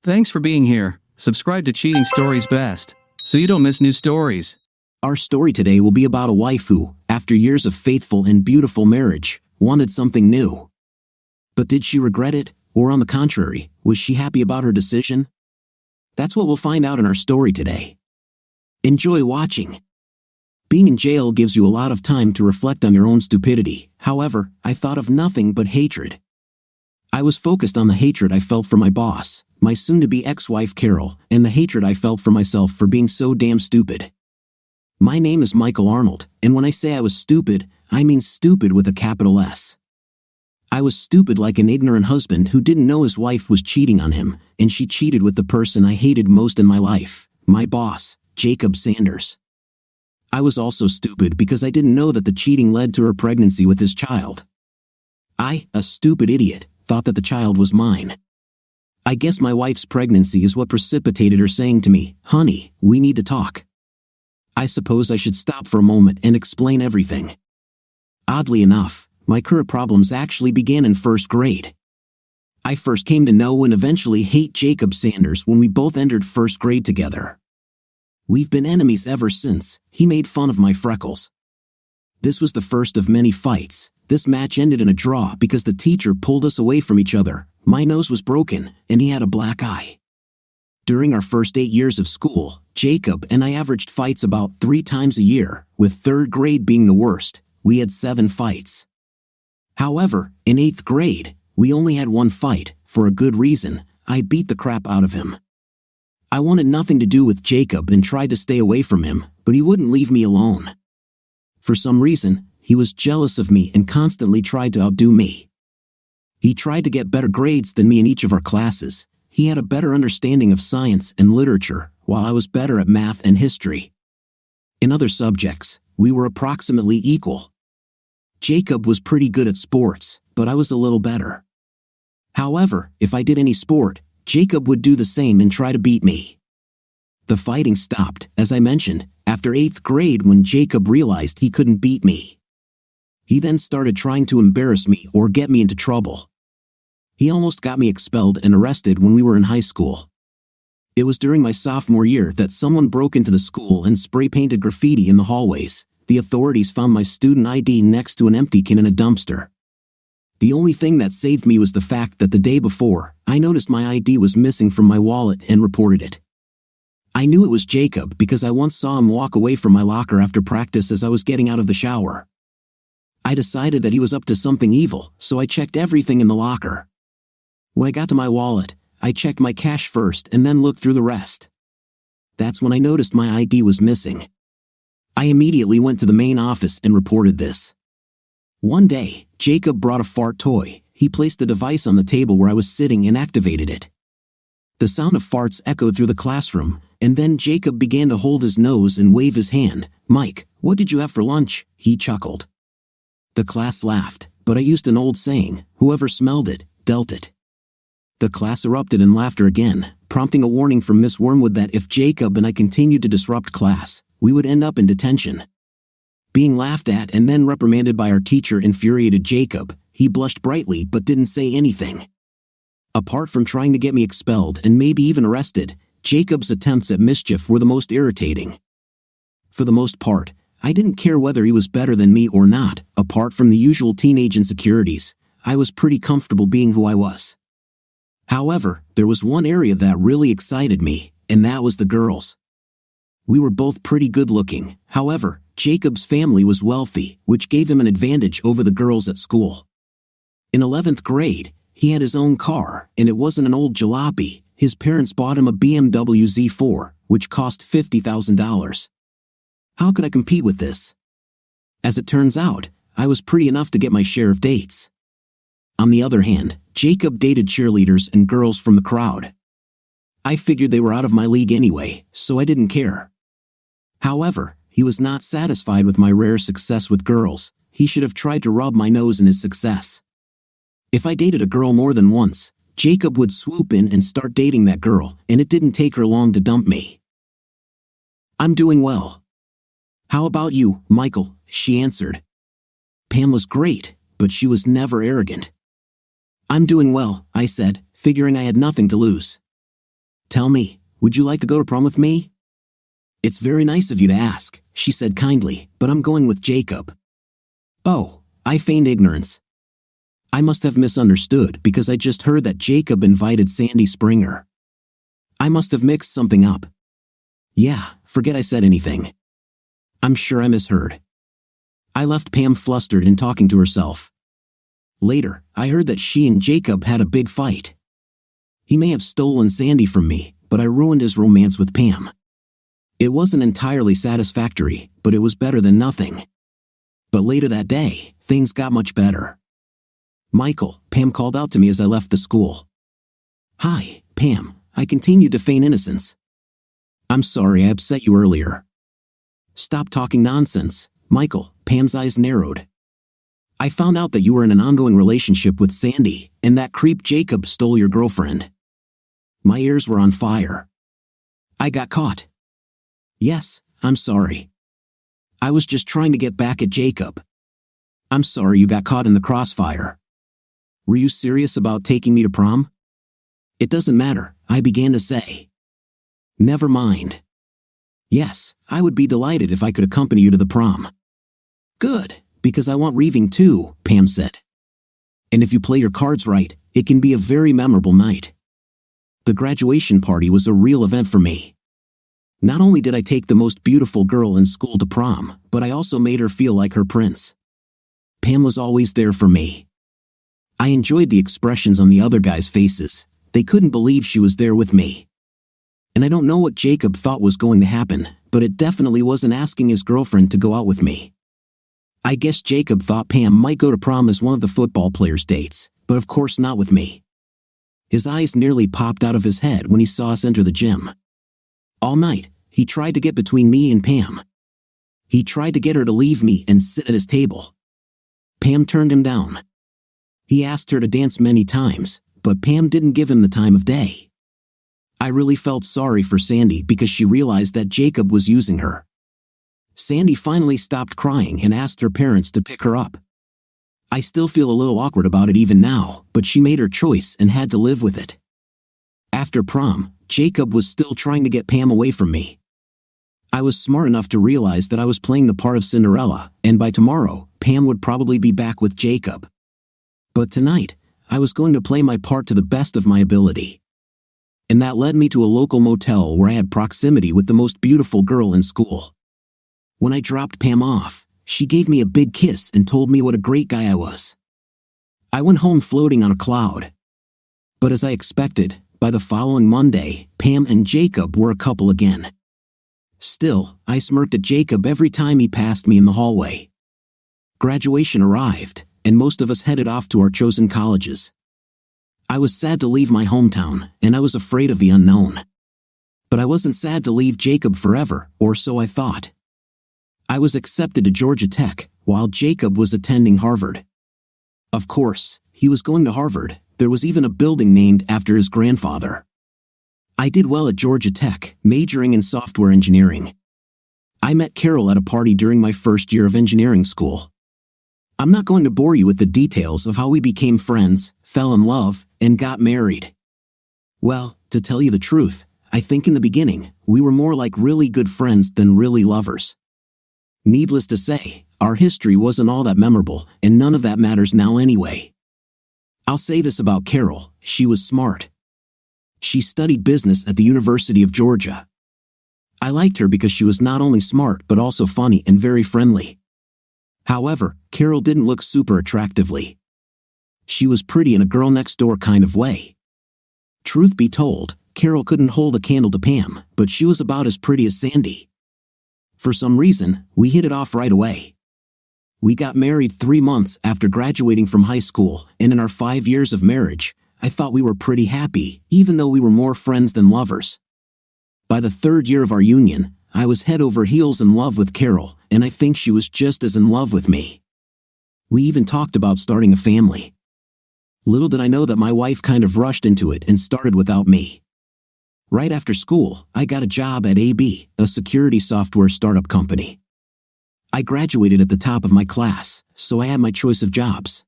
Thanks for being here. Subscribe to Cheating Stories Best, so you don't miss new stories. Our story today will be about a wife who, after years of faithful and beautiful marriage, wanted something new. But did she regret it, or on the contrary, was she happy about her decision? That's what we'll find out in our story today. Enjoy watching. Being in jail gives you a lot of time to reflect on your own stupidity. However, I thought of nothing but hatred. I was focused on the hatred I felt for my boss, my soon-to-be ex-wife Carol, and the hatred I felt for myself for being so damn stupid. My name is Michael Arnold, and when I say I was stupid, I mean stupid with a capital S. I was stupid like an ignorant husband who didn't know his wife was cheating on him, and she cheated with the person I hated most in my life, my boss, Jacob Sanders. I was also stupid because I didn't know that the cheating led to her pregnancy with his child. I, a stupid idiot, thought that the child was mine. I guess my wife's pregnancy is what precipitated her saying to me, "Honey, we need to talk." I suppose I should stop for a moment and explain everything. Oddly enough, my current problems actually began in first grade. I first came to know and eventually hate Jacob Sanders when we both entered first grade together. We've been enemies ever since. He made fun of my freckles. This was the first of many fights. This match ended in a draw because the teacher pulled us away from each other. My nose was broken, and he had a black eye. During our first 8 years of school, Jacob and I averaged fights about 3 times a year, with third grade being the worst. We had 7 fights. However, in 8th grade, we only had 1 fight. For a good reason, I beat the crap out of him. I wanted nothing to do with Jacob and tried to stay away from him, but he wouldn't leave me alone. For some reason, he was jealous of me and constantly tried to outdo me. He tried to get better grades than me in each of our classes. He had a better understanding of science and literature, while I was better at math and history. In other subjects, we were approximately equal. Jacob was pretty good at sports, but I was a little better. However, if I did any sport, Jacob would do the same and try to beat me. The fighting stopped, as I mentioned, after 8th grade when Jacob realized he couldn't beat me. He then started trying to embarrass me or get me into trouble. He almost got me expelled and arrested when we were in high school. It was during my sophomore year that someone broke into the school and spray-painted graffiti in the hallways. The authorities found my student ID next to an empty can in a dumpster. The only thing that saved me was the fact that the day before, I noticed my ID was missing from my wallet and reported it. I knew it was Jacob because I once saw him walk away from my locker after practice as I was getting out of the shower. I decided that he was up to something evil, so I checked everything in the locker. When I got to my wallet, I checked my cash first and then looked through the rest. That's when I noticed my ID was missing. I immediately went to the main office and reported this. One day, Jacob brought a fart toy. He placed the device on the table where I was sitting and activated it. The sound of farts echoed through the classroom, and then Jacob began to hold his nose and wave his hand. "Mike, what did you have for lunch?" he chuckled. The class laughed, but I used an old saying, "Whoever smelled it, dealt it." The class erupted in laughter again, prompting a warning from Miss Wormwood that if Jacob and I continued to disrupt class, we would end up in detention. Being laughed at and then reprimanded by our teacher infuriated Jacob. He blushed brightly but didn't say anything. Apart from trying to get me expelled and maybe even arrested, Jacob's attempts at mischief were the most irritating. For the most part, I didn't care whether he was better than me or not. Apart from the usual teenage insecurities, I was pretty comfortable being who I was. However, there was one area that really excited me, and that was the girls. We were both pretty good looking. However, Jacob's family was wealthy, which gave him an advantage over the girls at school. In 11th grade, he had his own car, and it wasn't an old jalopy. His parents bought him a BMW Z4, which cost $50,000. How could I compete with this? As it turns out, I was pretty enough to get my share of dates. On the other hand, Jacob dated cheerleaders and girls from the crowd. I figured they were out of my league anyway, so I didn't care. However, he was not satisfied with my rare success with girls. He should have tried to rub my nose in his success. If I dated a girl more than once, Jacob would swoop in and start dating that girl, and it didn't take her long to dump me. "I'm doing well. How about you, Michael?" she answered. Pam was great, but she was never arrogant. "I'm doing well," I said, figuring I had nothing to lose. Tell me, would you like to go to prom with me? It's very nice of you to ask, she said kindly, but I'm going with Jacob. Oh, I feigned ignorance. I must have misunderstood because I just heard that Jacob invited Sandy Springer. I must have mixed something up. Yeah, forget I said anything. I'm sure I misheard. I left Pam flustered and talking to herself. Later, I heard that she and Jacob had a big fight. He may have stolen Sandy from me, but I ruined his romance with Pam. It wasn't entirely satisfactory, but it was better than nothing. But later that day, things got much better. Michael, Pam called out to me as I left the school. Hi, Pam, I continued to feign innocence. I'm sorry I upset you earlier. Stop talking nonsense, Michael, Pam's eyes narrowed. I found out that you were in an ongoing relationship with Sandy, and that creep Jacob stole your girlfriend. My ears were on fire. I got caught. Yes, I'm sorry. I was just trying to get back at Jacob. I'm sorry you got caught in the crossfire. Were you serious about taking me to prom? It doesn't matter, I began to say. Never mind. Yes, I would be delighted if I could accompany you to the prom. Good, because I want reaving too, Pam said. And if you play your cards right, it can be a very memorable night. The graduation party was a real event for me. Not only did I take the most beautiful girl in school to prom, but I also made her feel like her prince. Pam was always there for me. I enjoyed the expressions on the other guys' faces. They couldn't believe she was there with me. And I don't know what Jacob thought was going to happen, but it definitely wasn't asking his girlfriend to go out with me. I guess Jacob thought Pam might go to prom as one of the football players' dates, but of course not with me. His eyes nearly popped out of his head when he saw us enter the gym. All night, he tried to get between me and Pam. He tried to get her to leave me and sit at his table. Pam turned him down. He asked her to dance many times, but Pam didn't give him the time of day. I really felt sorry for Sandy because she realized that Jacob was using her. Sandy finally stopped crying and asked her parents to pick her up. I still feel a little awkward about it even now, but she made her choice and had to live with it. After prom, Jacob was still trying to get Pam away from me. I was smart enough to realize that I was playing the part of Cinderella, and by tomorrow, Pam would probably be back with Jacob. But tonight, I was going to play my part to the best of my ability. And that led me to a local motel where I had proximity with the most beautiful girl in school. When I dropped Pam off, she gave me a big kiss and told me what a great guy I was. I went home floating on a cloud. But as I expected, by the following Monday, Pam and Jacob were a couple again. Still, I smirked at Jacob every time he passed me in the hallway. Graduation arrived, and most of us headed off to our chosen colleges. I was sad to leave my hometown, and I was afraid of the unknown. But I wasn't sad to leave Jacob forever, or so I thought. I was accepted to Georgia Tech, while Jacob was attending Harvard. Of course, he was going to Harvard. There was even a building named after his grandfather. I did well at Georgia Tech, majoring in software engineering. I met Carol at a party during my first year of engineering school. I'm not going to bore you with the details of how we became friends, fell in love, and got married. Well, to tell you the truth, I think in the beginning, we were more like really good friends than really lovers. Needless to say, our history wasn't all that memorable, and none of that matters now anyway. I'll say this about Carol, she was smart. She studied business at the University of Georgia. I liked her because she was not only smart but also funny and very friendly. However, Carol didn't look super attractively. She was pretty in a girl-next-door kind of way. Truth be told, Carol couldn't hold a candle to Pam, but she was about as pretty as Sandy. For some reason, we hit it off right away. We got married 3 months after graduating from high school, and in our 5 years of marriage, I thought we were pretty happy, even though we were more friends than lovers. By the 3rd year of our union, I was head over heels in love with Carol, and I think she was just as in love with me. We even talked about starting a family. Little did I know that my wife kind of rushed into it and started without me. Right after school, I got a job at AB, a security software startup company. I graduated at the top of my class, so I had my choice of jobs.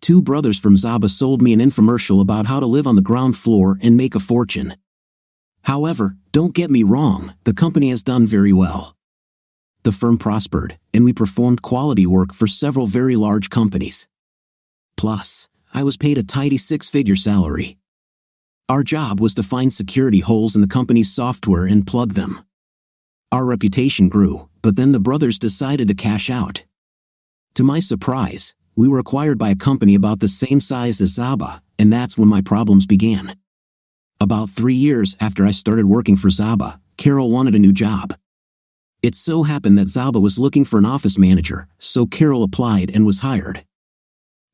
2 brothers from Zaba sold me an infomercial about how to live on the ground floor and make a fortune. However, don't get me wrong, the company has done very well. The firm prospered, and we performed quality work for several very large companies. Plus, I was paid a tidy six-figure salary. Our job was to find security holes in the company's software and plug them. Our reputation grew, but then the brothers decided to cash out. To my surprise, we were acquired by a company about the same size as Zaba, and that's when my problems began. About 3 years after I started working for Zaba, Carol wanted a new job. It so happened that Zaba was looking for an office manager, so Carol applied and was hired.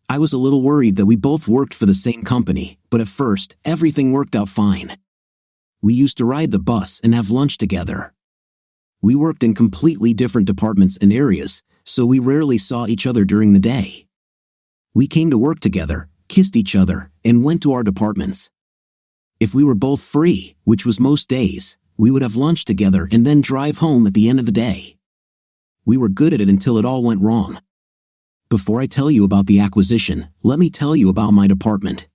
I was a little worried that we both worked for the same company, but at first, everything worked out fine. We used to ride the bus and have lunch together. We worked in completely different departments and areas, so we rarely saw each other during the day. We came to work together, kissed each other, and went to our departments. If we were both free, which was most days, we would have lunch together and then drive home at the end of the day. We were good at it until it all went wrong. Before I tell you about the acquisition, let me tell you about my department.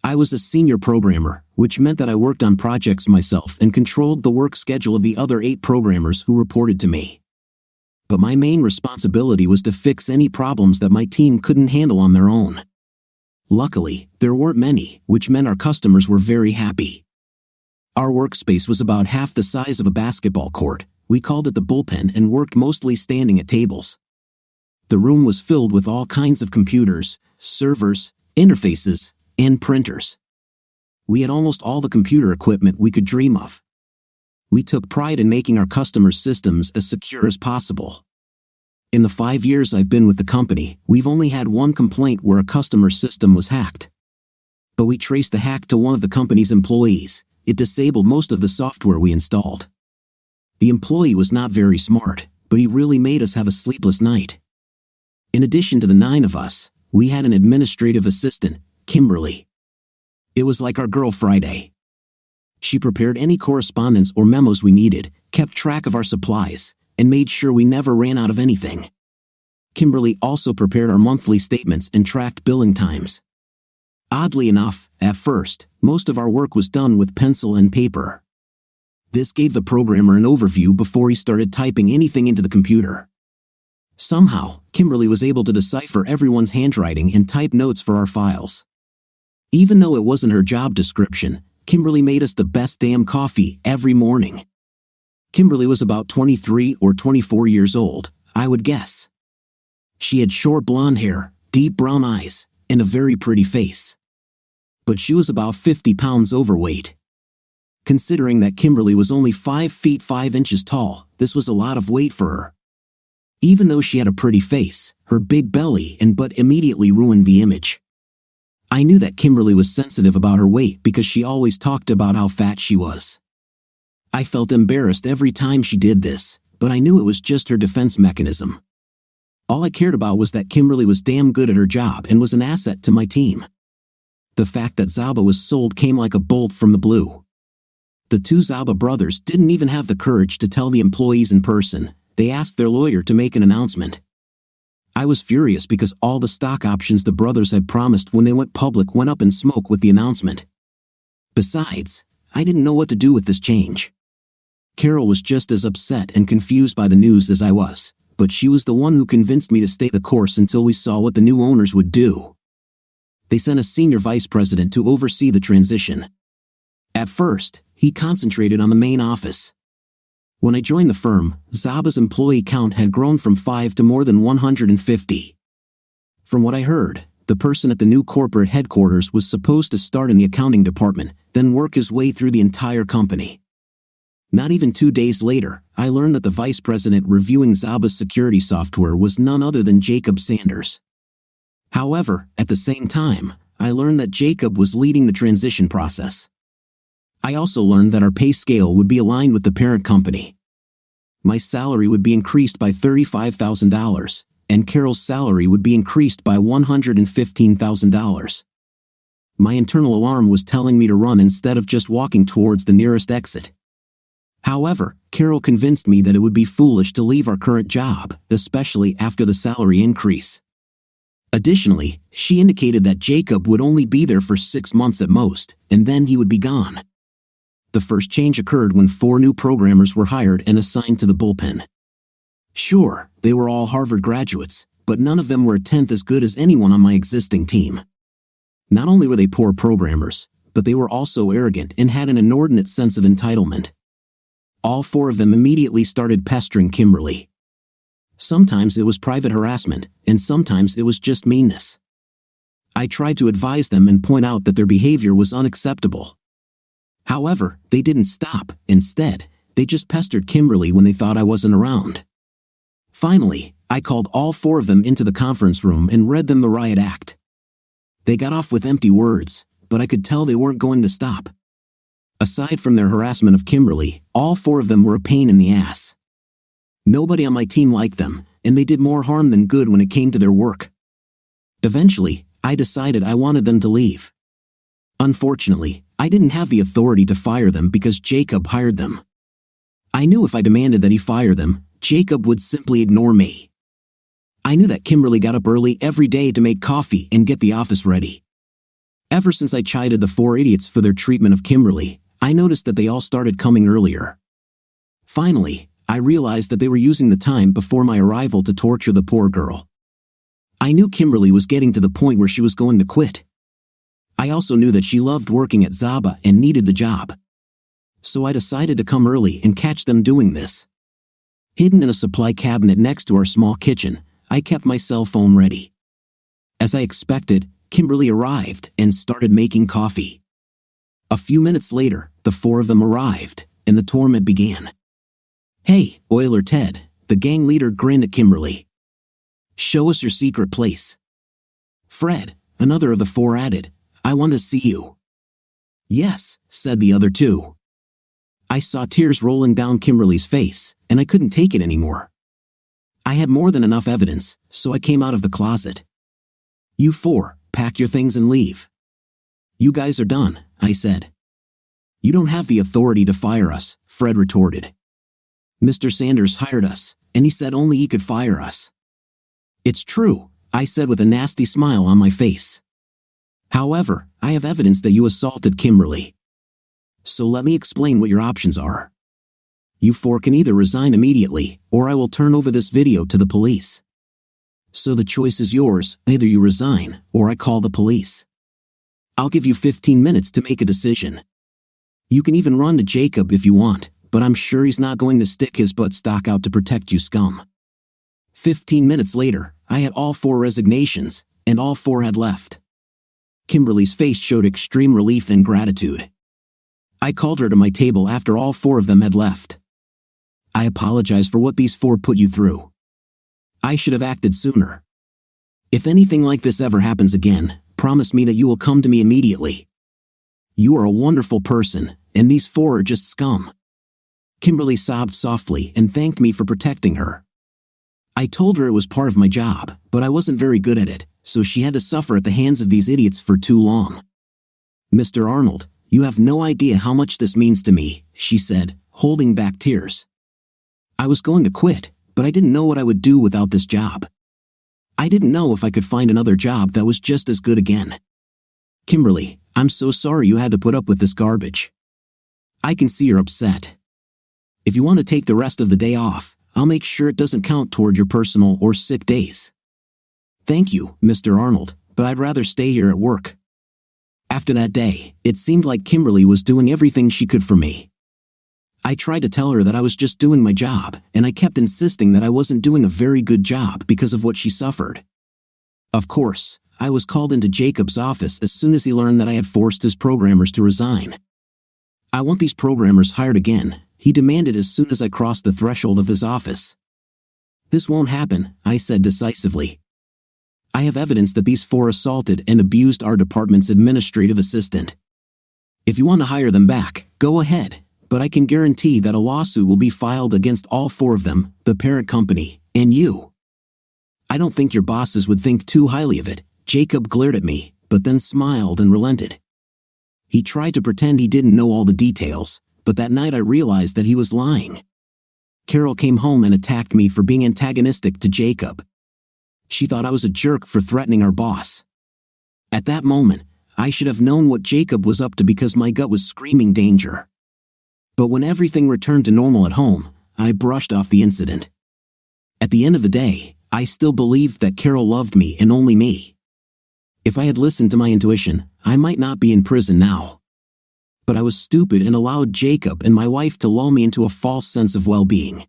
I was a senior programmer, which meant that I worked on projects myself and controlled the work schedule of the other 8 programmers who reported to me. But my main responsibility was to fix any problems that my team couldn't handle on their own. Luckily, there weren't many, which meant our customers were very happy. Our workspace was about half the size of a basketball court. We called it the bullpen and worked mostly standing at tables. The room was filled with all kinds of computers, servers, interfaces, and printers. We had almost all the computer equipment we could dream of. We took pride in making our customers' systems as secure as possible. In the 5 years I've been with the company, we've only had one complaint where a customer's system was hacked. But we traced the hack to one of the company's employees. It disabled most of the software we installed. The employee was not very smart, but he really made us have a sleepless night. In addition to the 9 of us, we had an administrative assistant, Kimberly. It was like our girl Friday. She prepared any correspondence or memos we needed, kept track of our supplies, and made sure we never ran out of anything. Kimberly also prepared our monthly statements and tracked billing times. Oddly enough, at first, most of our work was done with pencil and paper. This gave the programmer an overview before he started typing anything into the computer. Somehow, Kimberly was able to decipher everyone's handwriting and type notes for our files. Even though it wasn't her job description, Kimberly made us the best damn coffee every morning. Kimberly was about 23 or 24 years old, I would guess. She had short blonde hair, deep brown eyes, and a very pretty face. But she was about 50 pounds overweight. Considering that Kimberly was only 5 feet 5 inches tall, this was a lot of weight for her. Even though she had a pretty face, her big belly and butt immediately ruined the image. I knew that Kimberly was sensitive about her weight because she always talked about how fat she was. I felt embarrassed every time she did this, but I knew it was just her defense mechanism. All I cared about was that Kimberly was damn good at her job and was an asset to my team. The fact that Zaba was sold came like a bolt from the blue. The 2 Zaba brothers didn't even have the courage to tell the employees in person. They asked their lawyer to make an announcement. I was furious because all the stock options the brothers had promised when they went public went up in smoke with the announcement. Besides, I didn't know what to do with this change. Carol was just as upset and confused by the news as I was, but she was the one who convinced me to stay the course until we saw what the new owners would do. They sent a senior vice president to oversee the transition. At first, he concentrated on the main office. When I joined the firm, Zaba's employee count had grown from 5 to more than 150. From what I heard, the person at the new corporate headquarters was supposed to start in the accounting department, then work his way through the entire company. Not even 2 days later, I learned that the vice president reviewing Zaba's security software was none other than Jacob Sanders. However, at the same time, I learned that Jacob was leading the transition process. I also learned that our pay scale would be aligned with the parent company. My salary would be increased by $35,000, and Carol's salary would be increased by $115,000. My internal alarm was telling me to run instead of just walking towards the nearest exit. However, Carol convinced me that it would be foolish to leave our current job, especially after the salary increase. Additionally, she indicated that Jacob would only be there for 6 months at most, and then he would be gone. The first change occurred when 4 new programmers were hired and assigned to the bullpen. Sure, they were all Harvard graduates, but none of them were a tenth as good as anyone on my existing team. Not only were they poor programmers, but they were also arrogant and had an inordinate sense of entitlement. All 4 of them immediately started pestering Kimberly. Sometimes it was private harassment, and sometimes it was just meanness. I tried to advise them and point out that their behavior was unacceptable. However, they didn't stop. Instead, they just pestered Kimberly when they thought I wasn't around. Finally, I called all 4 of them into the conference room and read them the riot act. They got off with empty words, but I could tell they weren't going to stop. Aside from their harassment of Kimberly, all 4 of them were a pain in the ass. Nobody on my team liked them, and they did more harm than good when it came to their work. Eventually, I decided I wanted them to leave. Unfortunately, I didn't have the authority to fire them because Jacob hired them. I knew if I demanded that he fire them, Jacob would simply ignore me. I knew that Kimberly got up early every day to make coffee and get the office ready. Ever since I chided the 4 idiots for their treatment of Kimberly, I noticed that they all started coming earlier. Finally, I realized that they were using the time before my arrival to torture the poor girl. I knew Kimberly was getting to the point where she was going to quit. I also knew that she loved working at Zaba and needed the job. So I decided to come early and catch them doing this. Hidden in a supply cabinet next to our small kitchen, I kept my cell phone ready. As I expected, Kimberly arrived and started making coffee. A few minutes later, the 4 of them arrived, and the torment began. "Hey, Oiler Ted," the gang leader grinned at Kimberly. "Show us your secret place." Fred, another of the 4, added, "I want to see you." "Yes," said the other 2. I saw tears rolling down Kimberly's face, and I couldn't take it anymore. I had more than enough evidence, so I came out of the closet. "You 4, pack your things and leave." "You guys are done," I said. "You don't have the authority to fire us," Fred retorted. "Mr. Sanders hired us, and he said only he could fire us." "It's true," I said with a nasty smile on my face. "However, I have evidence that you assaulted Kimberly. So let me explain what your options are. You 4 can either resign immediately, or I will turn over this video to the police. So the choice is yours, either you resign, or I call the police. I'll give you 15 minutes to make a decision. You can even run to Jacob if you want, but I'm sure he's not going to stick his butt stock out to protect you, scum." 15 minutes later, I had all 4 resignations, and all 4 had left. Kimberly's face showed extreme relief and gratitude. I called her to my table after all 4 of them had left. "I apologize for what these 4 put you through. I should have acted sooner. If anything like this ever happens again, promise me that you will come to me immediately. You are a wonderful person, and these 4 are just scum." Kimberly sobbed softly and thanked me for protecting her. I told her it was part of my job, but I wasn't very good at it, so she had to suffer at the hands of these idiots for too long. "Mr. Arnold, you have no idea how much this means to me," she said, holding back tears. "I was going to quit, but I didn't know what I would do without this job. I didn't know if I could find another job that was just as good again. Kimberly, I'm so sorry you had to put up with this garbage. I can see you're upset. If you want to take the rest of the day off, I'll make sure it doesn't count toward your personal or sick days." "Thank you, Mr. Arnold, but I'd rather stay here at work." After that day, it seemed like Kimberly was doing everything she could for me. I tried to tell her that I was just doing my job, and I kept insisting that I wasn't doing a very good job because of what she suffered. Of course, I was called into Jacob's office as soon as he learned that I had forced his programmers to resign. "I want these programmers hired again," he demanded as soon as I crossed the threshold of his office. "This won't happen," I said decisively. "I have evidence that these 4 assaulted and abused our department's administrative assistant. If you want to hire them back, go ahead, but I can guarantee that a lawsuit will be filed against all 4 of them, the parent company, and you." "I don't think your bosses would think too highly of it," Jacob glared at me, but then smiled and relented. He tried to pretend he didn't know all the details, but that night I realized that he was lying. Carol came home and attacked me for being antagonistic to Jacob. She thought I was a jerk for threatening our boss. At that moment, I should have known what Jacob was up to because my gut was screaming danger. But when everything returned to normal at home, I brushed off the incident. At the end of the day, I still believed that Carol loved me and only me. If I had listened to my intuition, I might not be in prison now. But I was stupid and allowed Jacob and my wife to lull me into a false sense of well-being.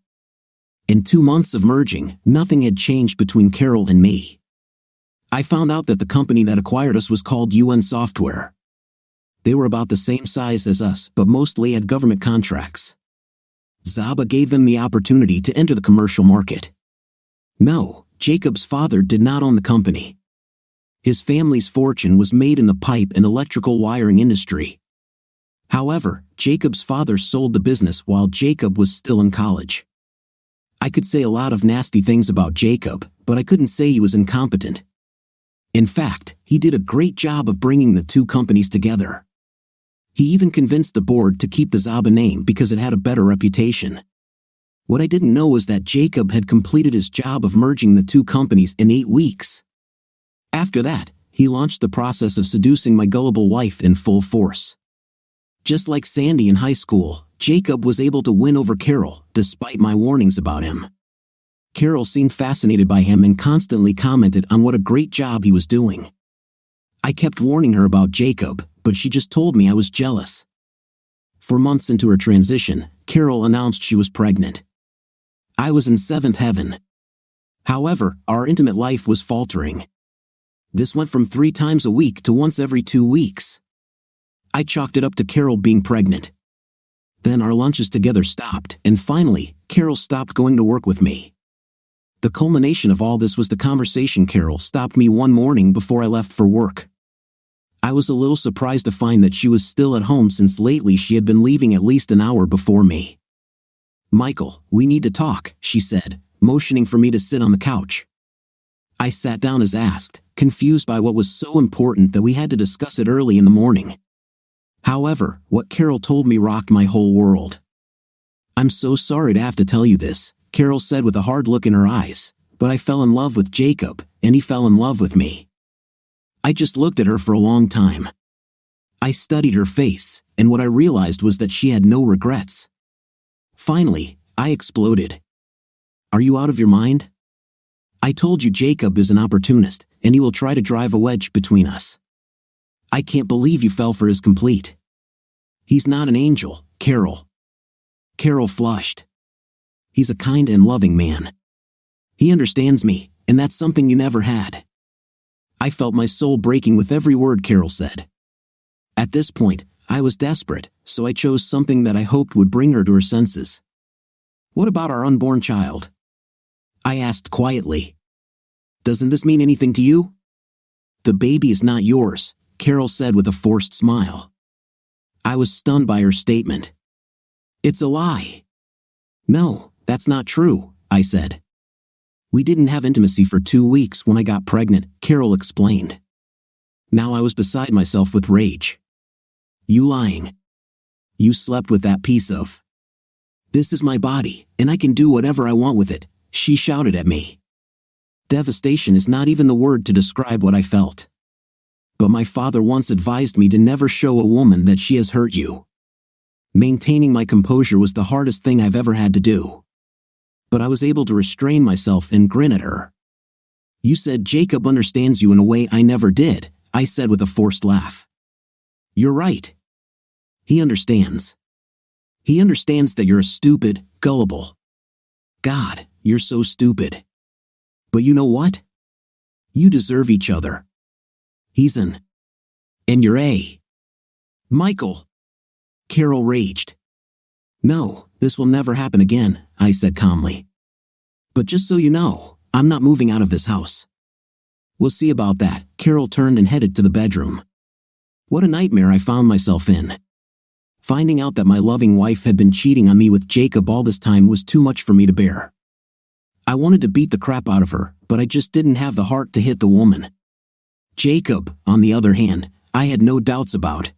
In 2 months of merging, nothing had changed between Carol and me. I found out that the company that acquired us was called UN Software. They were about the same size as us, but mostly had government contracts. Zaba gave them the opportunity to enter the commercial market. No, Jacob's father did not own the company. His family's fortune was made in the pipe and electrical wiring industry. However, Jacob's father sold the business while Jacob was still in college. I could say a lot of nasty things about Jacob, but I couldn't say he was incompetent. In fact, he did a great job of bringing the two companies together. He even convinced the board to keep the Zaba name because it had a better reputation. What I didn't know was that Jacob had completed his job of merging the two companies in 8 weeks. After that, he launched the process of seducing my gullible wife in full force. Just like Sandy in high school, Jacob was able to win over Carol, despite my warnings about him. Carol seemed fascinated by him and constantly commented on what a great job he was doing. I kept warning her about Jacob, but she just told me I was jealous. 4 months into her transition, Carol announced she was pregnant. I was in seventh heaven. However, our intimate life was faltering. This went from 3 times a week to once every 2 weeks. I chalked it up to Carol being pregnant. Then our lunches together stopped, and finally, Carol stopped going to work with me. The culmination of all this was the conversation Carol stopped me one morning before I left for work. I was a little surprised to find that she was still at home since lately she had been leaving at least an hour before me. "Michael, we need to talk," she said, motioning for me to sit on the couch. I sat down as asked, confused by what was so important that we had to discuss it early in the morning. However, what Carol told me rocked my whole world. "I'm so sorry to have to tell you this," Carol said with a hard look in her eyes, "but I fell in love with Jacob, and he fell in love with me." I just looked at her for a long time. I studied her face, and what I realized was that she had no regrets. Finally, I exploded. "Are you out of your mind? I told you Jacob is an opportunist, and he will try to drive a wedge between us. I can't believe you fell for his complete. He's not an angel, Carol." Carol flushed. "He's a kind and loving man. He understands me, and that's something you never had." I felt my soul breaking with every word Carol said. At this point, I was desperate, so I chose something that I hoped would bring her to her senses. "What about our unborn child?" I asked quietly. "Doesn't this mean anything to you?" "The baby is not yours," Carol said with a forced smile. I was stunned by her statement. "It's a lie." "No, that's not true," I said. "We didn't have intimacy for 2 weeks when I got pregnant," Carol explained. Now I was beside myself with rage. "You lying. You slept with that piece of... This is my body, and I can do whatever I want with it," she shouted at me. Devastation is not even the word to describe what I felt. But my father once advised me to never show a woman that she has hurt you. Maintaining my composure was the hardest thing I've ever had to do. But I was able to restrain myself and grin at her. "You said Jacob understands you in a way I never did," I said with a forced laugh. "You're right. He understands. He understands that you're a stupid, gullible. God, you're so stupid. But you know what? You deserve each other. He's an... And you're a... Michael." Carol raged. "No, this will never happen again," I said calmly. "But just so you know, I'm not moving out of this house." "We'll see about that." Carol turned and headed to the bedroom. What a nightmare I found myself in. Finding out that my loving wife had been cheating on me with Jacob all this time was too much for me to bear. I wanted to beat the crap out of her, but I just didn't have the heart to hit the woman. Jacob, on the other hand, I had no doubts about.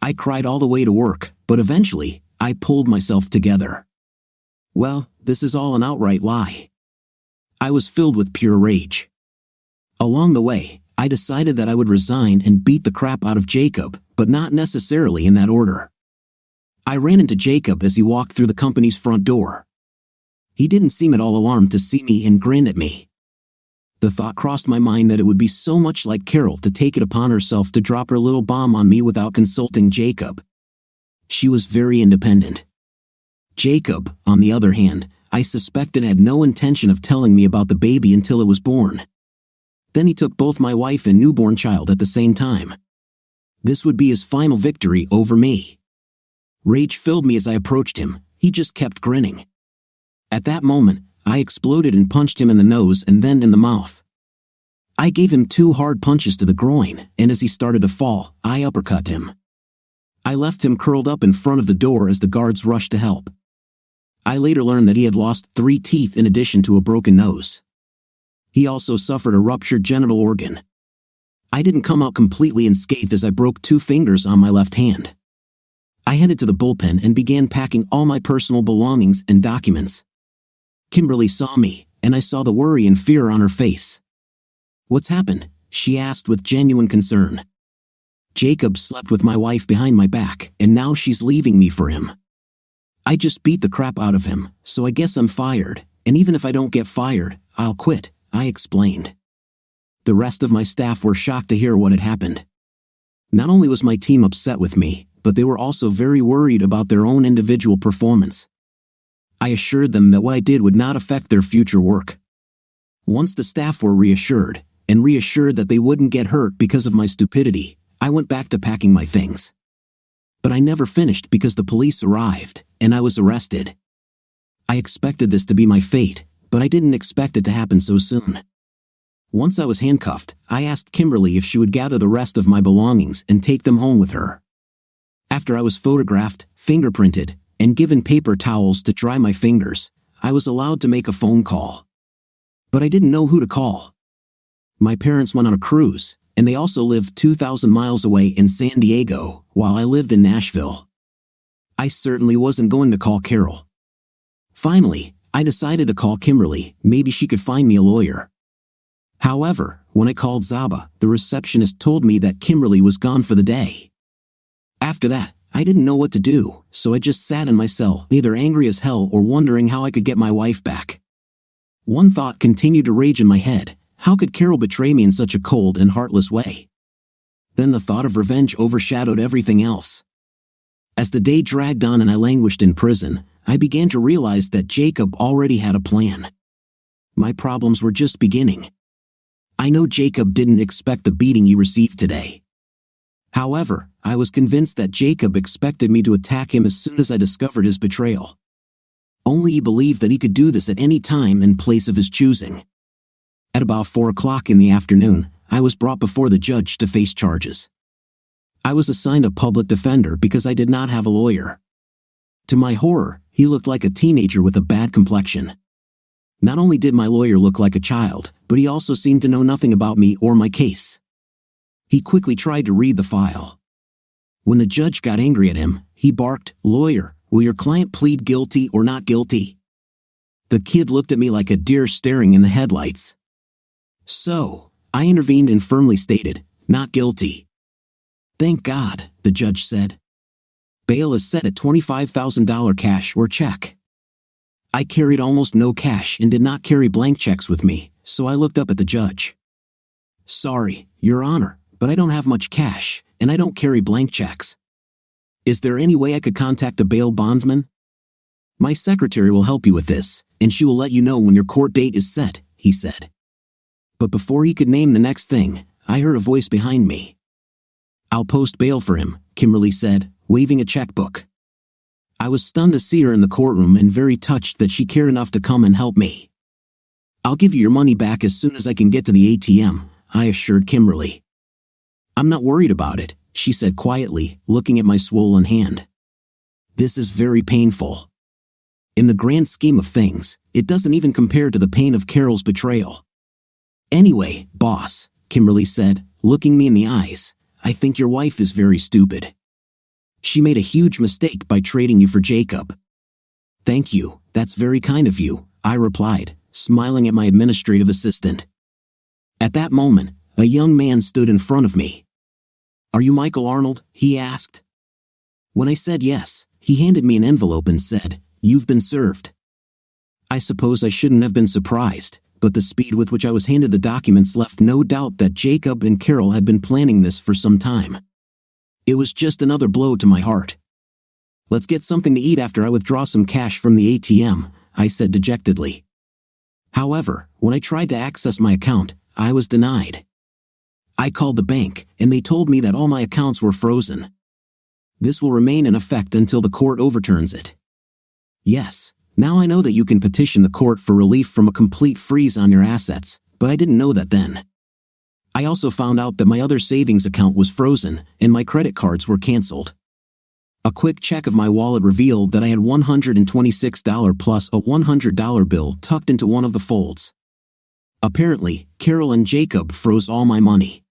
I cried all the way to work, but eventually, I pulled myself together. Well, this is all an outright lie. I was filled with pure rage. Along the way, I decided that I would resign and beat the crap out of Jacob, but not necessarily in that order. I ran into Jacob as he walked through the company's front door. He didn't seem at all alarmed to see me and grinned at me. The thought crossed my mind that it would be so much like Carol to take it upon herself to drop her little bomb on me without consulting Jacob. She was very independent. Jacob, on the other hand, I suspected had no intention of telling me about the baby until it was born. Then he took both my wife and newborn child at the same time. This would be his final victory over me. Rage filled me as I approached him. He just kept grinning. At that moment, I exploded and punched him in the nose and then in the mouth. I gave him 2 hard punches to the groin, and as he started to fall, I uppercut him. I left him curled up in front of the door as the guards rushed to help. I later learned that he had lost 3 teeth in addition to a broken nose. He also suffered a ruptured genital organ. I didn't come out completely unscathed as I broke 2 fingers on my left hand. I headed to the bullpen and began packing all my personal belongings and documents. Kimberly saw me, and I saw the worry and fear on her face. "What's happened?" she asked with genuine concern. "Jacob slept with my wife behind my back, and now she's leaving me for him. I just beat the crap out of him, so I guess I'm fired, and even if I don't get fired, I'll quit," I explained. The rest of my staff were shocked to hear what had happened. Not only was my team upset with me, but they were also very worried about their own individual performance. I assured them that what I did would not affect their future work. Once the staff were reassured, and reassured that they wouldn't get hurt because of my stupidity, I went back to packing my things. But I never finished because the police arrived, and I was arrested. I expected this to be my fate, but I didn't expect it to happen so soon. Once I was handcuffed, I asked Kimberly if she would gather the rest of my belongings and take them home with her. After I was photographed, fingerprinted, and given paper towels to dry my fingers, I was allowed to make a phone call. But I didn't know who to call. My parents went on a cruise, and they also lived 2,000 miles away in San Diego, while I lived in Nashville. I certainly wasn't going to call Carol. Finally, I decided to call Kimberly. Maybe she could find me a lawyer. However, when I called Zaba, the receptionist told me that Kimberly was gone for the day. After that, I didn't know what to do, so I just sat in my cell, either angry as hell or wondering how I could get my wife back. One thought continued to rage in my head: how could Carol betray me in such a cold and heartless way? Then the thought of revenge overshadowed everything else. As the day dragged on and I languished in prison, I began to realize that Jacob already had a plan. My problems were just beginning. I know Jacob didn't expect the beating he received today. However, I was convinced that Jacob expected me to attack him as soon as I discovered his betrayal. Only he believed that he could do this at any time and place of his choosing. At about 4 o'clock in the afternoon, I was brought before the judge to face charges. I was assigned a public defender because I did not have a lawyer. To my horror, he looked like a teenager with a bad complexion. Not only did my lawyer look like a child, but he also seemed to know nothing about me or my case. He quickly tried to read the file. When the judge got angry at him, he barked, "Lawyer, will your client plead guilty or not guilty?" The kid looked at me like a deer staring in the headlights. So, I intervened and firmly stated, "Not guilty." "Thank God," the judge said. "Bail is set at $25,000 cash or check." I carried almost no cash and did not carry blank checks with me, so I looked up at the judge. "Sorry, Your Honor, but I don't have much cash, and I don't carry blank checks. Is there any way I could contact a bail bondsman?" "My secretary will help you with this, and she will let you know when your court date is set," he said. But before he could name the next thing, I heard a voice behind me. "I'll post bail for him," Kimberly said, waving a checkbook. I was stunned to see her in the courtroom and very touched that she cared enough to come and help me. "I'll give you your money back as soon as I can get to the ATM," I assured Kimberly. "I'm not worried about it," she said quietly, looking at my swollen hand. "This is very painful. In the grand scheme of things, it doesn't even compare to the pain of Carol's betrayal." "Anyway, boss," Kimberly said, looking me in the eyes, "I think your wife is very stupid. She made a huge mistake by trading you for Jacob." "Thank you, that's very kind of you," I replied, smiling at my administrative assistant. At that moment, a young man stood in front of me. "Are you Michael Arnold?" he asked. When I said yes, He handed me an envelope and said, "You've been served." I suppose I shouldn't have been surprised, but the speed with which I was handed the documents left no doubt that Jacob and Carol had been planning this for some time. It was just another blow to my heart. "Let's get something to eat after I withdraw some cash from the ATM," I said dejectedly. However, when I tried to access my account, I was denied. I called the bank, and they told me that all my accounts were frozen. This will remain in effect until the court overturns it. Yes, now I know that you can petition the court for relief from a complete freeze on your assets, but I didn't know that then. I also found out that my other savings account was frozen, and my credit cards were canceled. A quick check of my wallet revealed that I had $126 plus a $100 bill tucked into one of the folds. Apparently, Carol and Jacob froze all my money.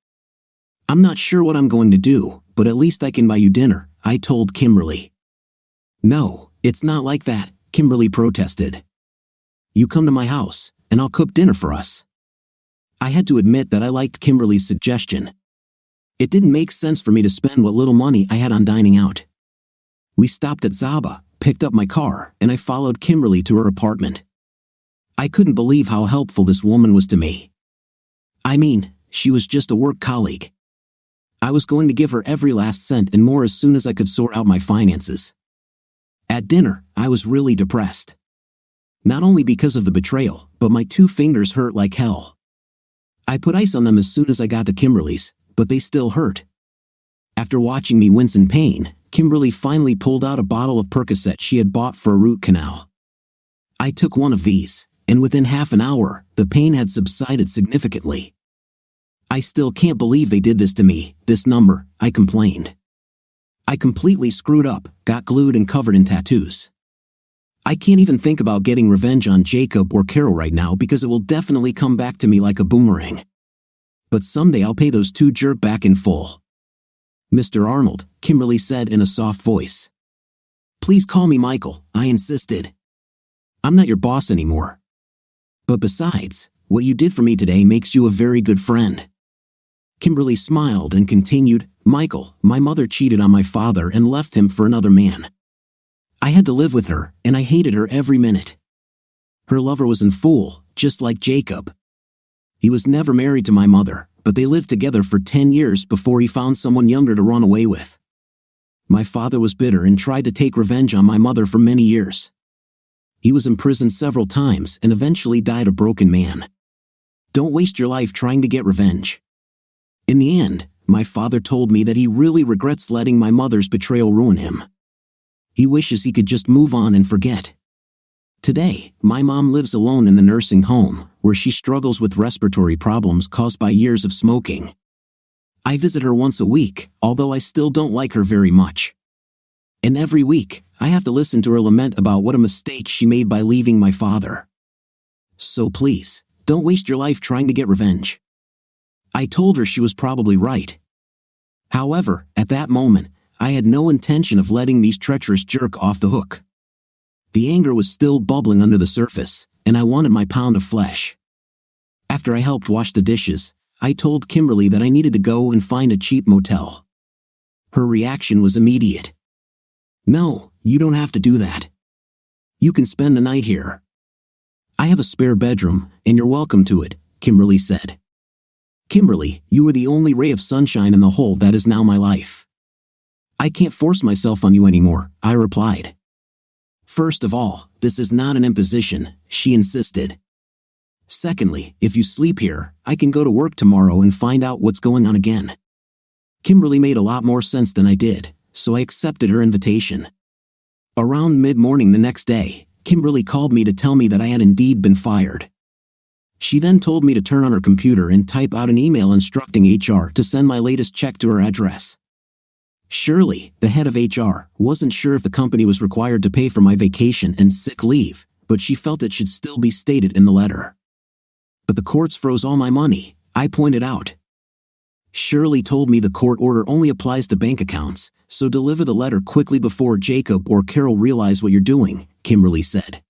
"I'm not sure what I'm going to do, but at least I can buy you dinner," I told Kimberly. "No, it's not like that," Kimberly protested. "You come to my house, and I'll cook dinner for us." I had to admit that I liked Kimberly's suggestion. It didn't make sense for me to spend what little money I had on dining out. We stopped at Zaba, picked up my car, and I followed Kimberly to her apartment. I couldn't believe how helpful this woman was to me. I mean, she was just a work colleague. I was going to give her every last cent and more as soon as I could sort out my finances. At dinner, I was really depressed. Not only because of the betrayal, but my 2 fingers hurt like hell. I put ice on them as soon as I got to Kimberly's, but they still hurt. After watching me wince in pain, Kimberly finally pulled out a bottle of Percocet she had bought for a root canal. I took one of these, and within half an hour, the pain had subsided significantly. "I still can't believe they did this to me, this number," I complained. "I completely screwed up, got glued and covered in tattoos. I can't even think about getting revenge on Jacob or Carol right now because it will definitely come back to me like a boomerang. But someday I'll pay those 2 jerks back in full." "Mr. Arnold," Kimberly said in a soft voice. "Please call me Michael," I insisted. "I'm not your boss anymore. But besides, what you did for me today makes you a very good friend." Kimberly smiled and continued, "Michael, my mother cheated on my father and left him for another man. I had to live with her, and I hated her every minute. Her lover was a fool, just like Jacob. He was never married to my mother, but they lived together for 10 years before he found someone younger to run away with. My father was bitter and tried to take revenge on my mother for many years. He was imprisoned several times and eventually died a broken man. Don't waste your life trying to get revenge." In the end, my father told me that he really regrets letting my mother's betrayal ruin him. He wishes he could just move on and forget. Today, my mom lives alone in the nursing home, where she struggles with respiratory problems caused by years of smoking. I visit her once a week, although I still don't like her very much. And every week, I have to listen to her lament about what a mistake she made by leaving my father. So please, don't waste your life trying to get revenge. I told her she was probably right. However, at that moment, I had no intention of letting these treacherous jerks off the hook. The anger was still bubbling under the surface, and I wanted my pound of flesh. After I helped wash the dishes, I told Kimberly that I needed to go and find a cheap motel. Her reaction was immediate. "No, you don't have to do that. You can spend the night here. I have a spare bedroom, and you're welcome to it," Kimberly said. "Kimberly, you were the only ray of sunshine in the hole that is now my life." "I can't force myself on you anymore," I replied. "First of all, this is not an imposition," she insisted. "Secondly, if you sleep here, I can go to work tomorrow and find out what's going on again." Kimberly made a lot more sense than I did, so I accepted her invitation. Around mid-morning the next day, Kimberly called me to tell me that I had indeed been fired. She then told me to turn on her computer and type out an email instructing HR to send my latest check to her address. Shirley, the head of HR, wasn't sure if the company was required to pay for my vacation and sick leave, but she felt it should still be stated in the letter. "But the courts froze all my money," I pointed out. Shirley told me the court order only applies to bank accounts, so deliver the letter quickly before Jacob or Carol realize what you're doing, Kimberly said.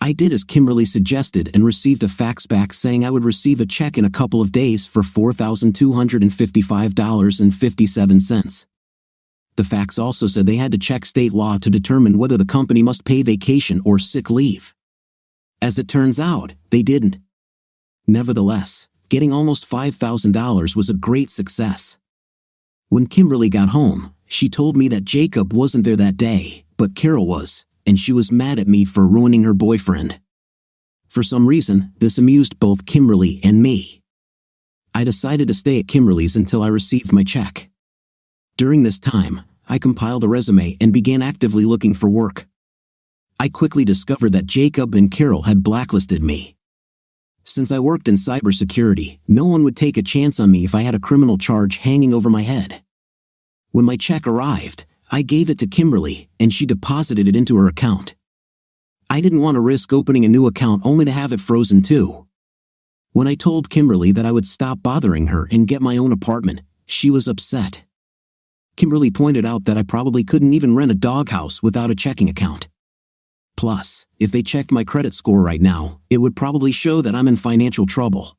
I did as Kimberly suggested and received a fax back saying I would receive a check in a couple of days for $4,255.57. The facts also said they had to check state law to determine whether the company must pay vacation or sick leave. As it turns out, they didn't. Nevertheless, getting almost $5,000 was a great success. When Kimberly got home, she told me that Jacob wasn't there that day, but Carol was, and she was mad at me for ruining her boyfriend. For some reason, this amused both Kimberly and me. I decided to stay at Kimberly's until I received my check. During this time, I compiled a resume and began actively looking for work. I quickly discovered that Jacob and Carol had blacklisted me. Since I worked in cybersecurity, no one would take a chance on me if I had a criminal charge hanging over my head. When my check arrived, I gave it to Kimberly, and she deposited it into her account. I didn't want to risk opening a new account only to have it frozen too. When I told Kimberly that I would stop bothering her and get my own apartment, she was upset. Kimberly pointed out that I probably couldn't even rent a doghouse without a checking account. Plus, if they checked my credit score right now, it would probably show that I'm in financial trouble.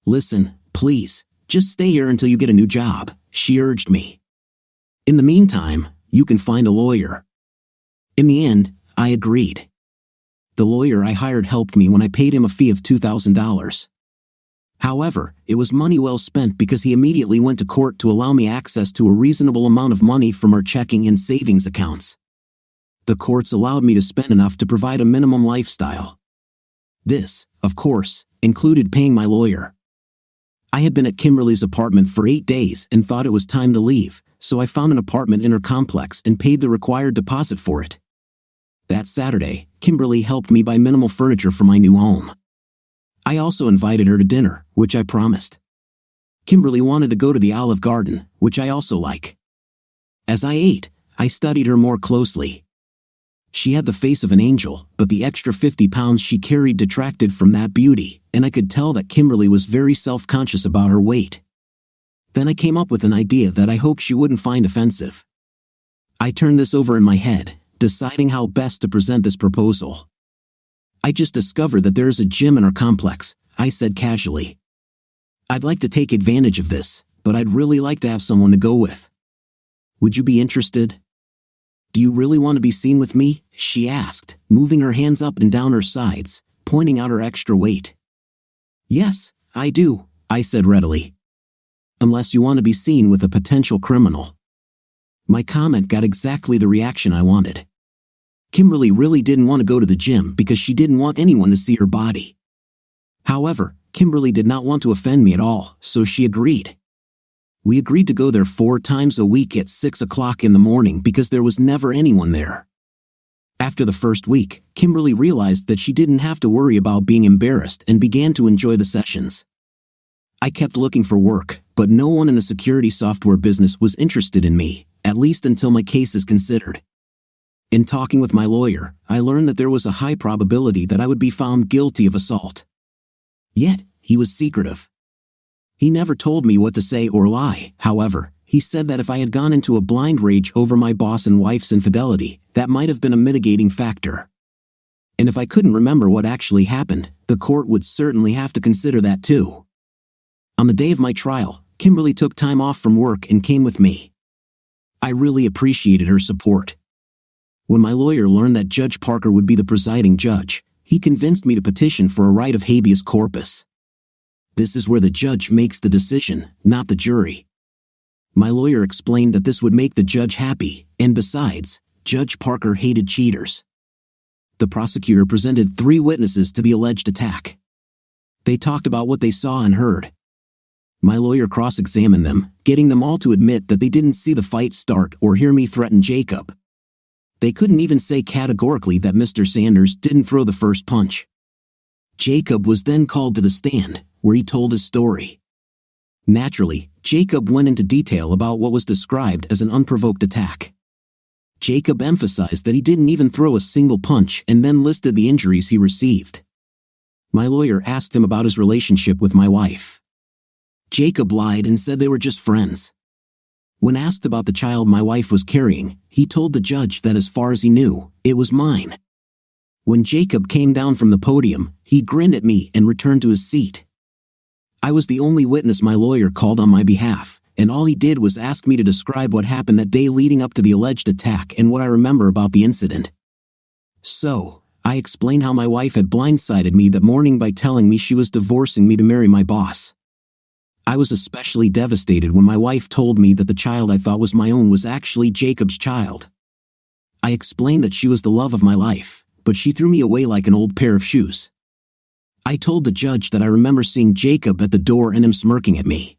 Listen, please, just stay here until you get a new job, she urged me. In the meantime, you can find a lawyer. In the end, I agreed. The lawyer I hired helped me when I paid him a fee of $2,000. However, it was money well spent because he immediately went to court to allow me access to a reasonable amount of money from our checking and savings accounts. The courts allowed me to spend enough to provide a minimum lifestyle. This, of course, included paying my lawyer. I had been at Kimberly's apartment for 8 days and thought it was time to leave, so I found an apartment in her complex and paid the required deposit for it. That Saturday, Kimberly helped me buy minimal furniture for my new home. I also invited her to dinner, which I promised. Kimberly wanted to go to the Olive Garden, which I also like. As I ate, I studied her more closely. She had the face of an angel, but the extra 50 pounds she carried detracted from that beauty, and I could tell that Kimberly was very self-conscious about her weight. Then I came up with an idea that I hoped she wouldn't find offensive. I turned this over in my head, deciding how best to present this proposal. I just discovered that there is a gym in our complex, I said casually. I'd like to take advantage of this, but I'd really like to have someone to go with. Would you be interested? Do you really want to be seen with me? She asked, moving her hands up and down her sides, pointing out her extra weight. Yes, I do, I said readily. Unless you want to be seen with a potential criminal. My comment got exactly the reaction I wanted. Kimberly really didn't want to go to the gym because she didn't want anyone to see her body. However, Kimberly did not want to offend me at all, so she agreed. We agreed to go there 4 times a week at 6 o'clock in the morning because there was never anyone there. After the first week, Kimberly realized that she didn't have to worry about being embarrassed and began to enjoy the sessions. I kept looking for work, but no one in the security software business was interested in me, at least until my case is considered. In talking with my lawyer, I learned that there was a high probability that I would be found guilty of assault. Yet, he was secretive. He never told me what to say or lie. However, he said that if I had gone into a blind rage over my boss and wife's infidelity, that might have been a mitigating factor. And if I couldn't remember what actually happened, the court would certainly have to consider that too. On the day of my trial, Kimberly took time off from work and came with me. I really appreciated her support. When my lawyer learned that Judge Parker would be the presiding judge, he convinced me to petition for a writ of habeas corpus. This is where the judge makes the decision, not the jury. My lawyer explained that this would make the judge happy, and besides, Judge Parker hated cheaters. The prosecutor presented 3 witnesses to the alleged attack. They talked about what they saw and heard. My lawyer cross-examined them, getting them all to admit that they didn't see the fight start or hear me threaten Jacob. They couldn't even say categorically that Mr. Sanders didn't throw the first punch. Jacob was then called to the stand, where he told his story. Naturally, Jacob went into detail about what was described as an unprovoked attack. Jacob emphasized that he didn't even throw a single punch and then listed the injuries he received. My lawyer asked him about his relationship with my wife. Jacob lied and said they were just friends. When asked about the child my wife was carrying, he told the judge that as far as he knew, it was mine. When Jacob came down from the podium, he grinned at me and returned to his seat. I was the only witness my lawyer called on my behalf, and all he did was ask me to describe what happened that day leading up to the alleged attack and what I remember about the incident. So, I explained how my wife had blindsided me that morning by telling me she was divorcing me to marry my boss. I was especially devastated when my wife told me that the child I thought was my own was actually Jacob's child. I explained that she was the love of my life, but she threw me away like an old pair of shoes. I told the judge that I remember seeing Jacob at the door and him smirking at me.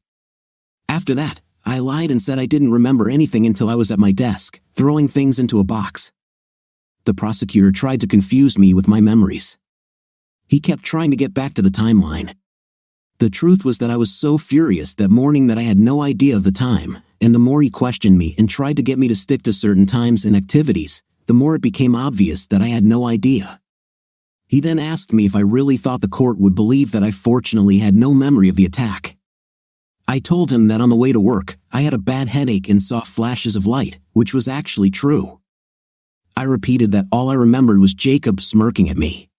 After that, I lied and said I didn't remember anything until I was at my desk, throwing things into a box. The prosecutor tried to confuse me with my memories. He kept trying to get back to the timeline. The truth was that I was so furious that morning that I had no idea of the time, and the more he questioned me and tried to get me to stick to certain times and activities, the more it became obvious that I had no idea. He then asked me if I really thought the court would believe that I fortunately had no memory of the attack. I told him that on the way to work, I had a bad headache and saw flashes of light, which was actually true. I repeated that all I remembered was Jacob smirking at me.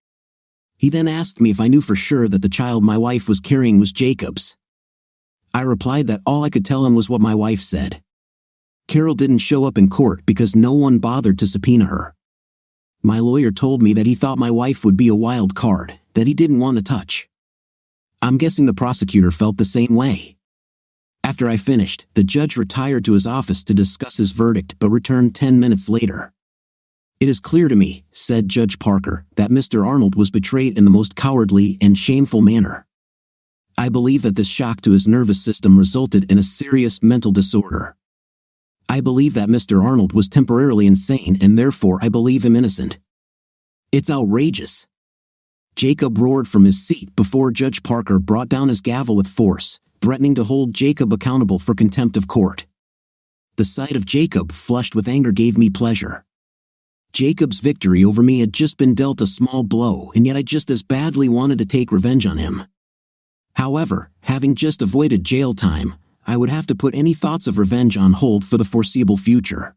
He then asked me if I knew for sure that the child my wife was carrying was Jacob's. I replied that all I could tell him was what my wife said. Carol didn't show up in court because no one bothered to subpoena her. My lawyer told me that he thought my wife would be a wild card, that he didn't want to touch. I'm guessing the prosecutor felt the same way. After I finished, the judge retired to his office to discuss his verdict but returned 10 minutes later. "It is clear to me," said Judge Parker, "that Mr. Arnold was betrayed in the most cowardly and shameful manner. I believe that this shock to his nervous system resulted in a serious mental disorder. I believe that Mr. Arnold was temporarily insane and therefore I believe him innocent." "It's outrageous." Jacob roared from his seat before Judge Parker brought down his gavel with force, threatening to hold Jacob accountable for contempt of court. The sight of Jacob flushed with anger gave me pleasure. Jacob's victory over me had just been dealt a small blow, and yet I just as badly wanted to take revenge on him. However, having just avoided jail time, I would have to put any thoughts of revenge on hold for the foreseeable future.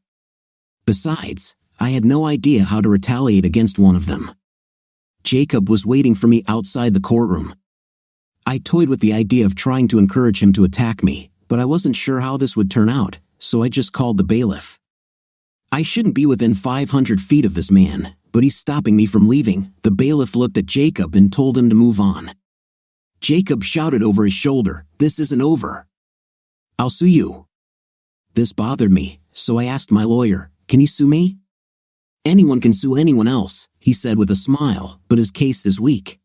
Besides, I had no idea how to retaliate against one of them. Jacob was waiting for me outside the courtroom. I toyed with the idea of trying to encourage him to attack me, but I wasn't sure how this would turn out, so I just called the bailiff. I shouldn't be within 500 feet of this man, but he's stopping me from leaving. The bailiff looked at Jacob and told him to move on. Jacob shouted over his shoulder, "This isn't over. I'll sue you." This bothered me, so I asked my lawyer, "Can he sue me?" "Anyone can sue anyone else," he said with a smile, "but his case is weak.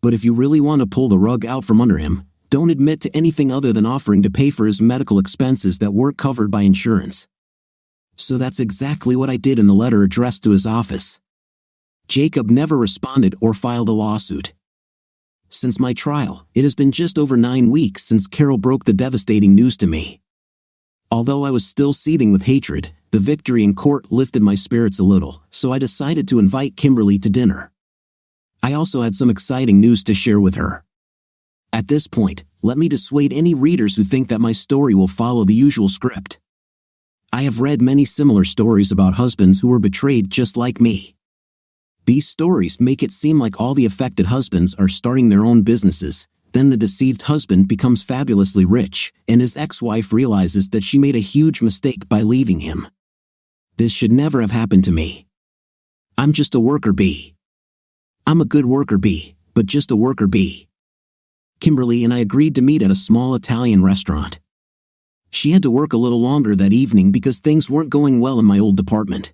But if you really want to pull the rug out from under him, don't admit to anything other than offering to pay for his medical expenses that weren't covered by insurance." So that's exactly what I did in the letter addressed to his office. Jacob never responded or filed a lawsuit. Since my trial, it has been just over 9 weeks since Carol broke the devastating news to me. Although I was still seething with hatred, the victory in court lifted my spirits a little, so I decided to invite Kimberly to dinner. I also had some exciting news to share with her. At this point, let me dissuade any readers who think that my story will follow the usual script. I have read many similar stories about husbands who were betrayed just like me. These stories make it seem like all the affected husbands are starting their own businesses, then the deceived husband becomes fabulously rich, and his ex-wife realizes that she made a huge mistake by leaving him. This should never have happened to me. I'm just a worker bee. I'm a good worker bee, but just a worker bee. Kimberly and I agreed to meet at a small Italian restaurant. She had to work a little longer that evening because things weren't going well in my old department.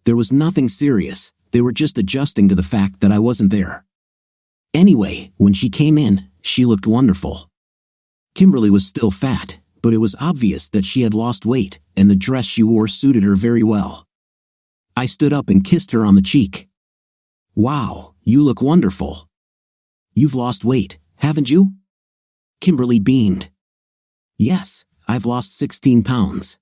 There was nothing serious, they were just adjusting to the fact that I wasn't there. Anyway, when she came in, she looked wonderful. Kimberly was still fat, but it was obvious that she had lost weight, and the dress she wore suited her very well. I stood up and kissed her on the cheek. "Wow, you look wonderful. You've lost weight, haven't you?" Kimberly beamed. "Yes, I've lost 16 pounds.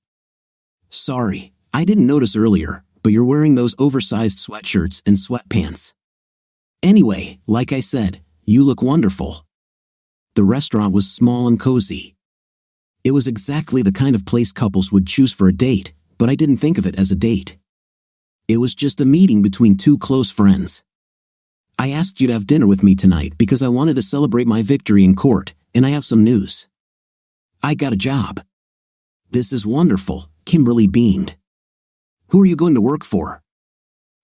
Sorry, I didn't notice earlier, but you're wearing those oversized sweatshirts and sweatpants. Anyway, like I said, you look wonderful." The restaurant was small and cozy. It was exactly the kind of place couples would choose for a date, but I didn't think of it as a date. It was just a meeting between two close friends. "I asked you to have dinner with me tonight because I wanted to celebrate my victory in court, and I have some news. I got a job. This is wonderful, Kimberly beamed. Who are you going to work for?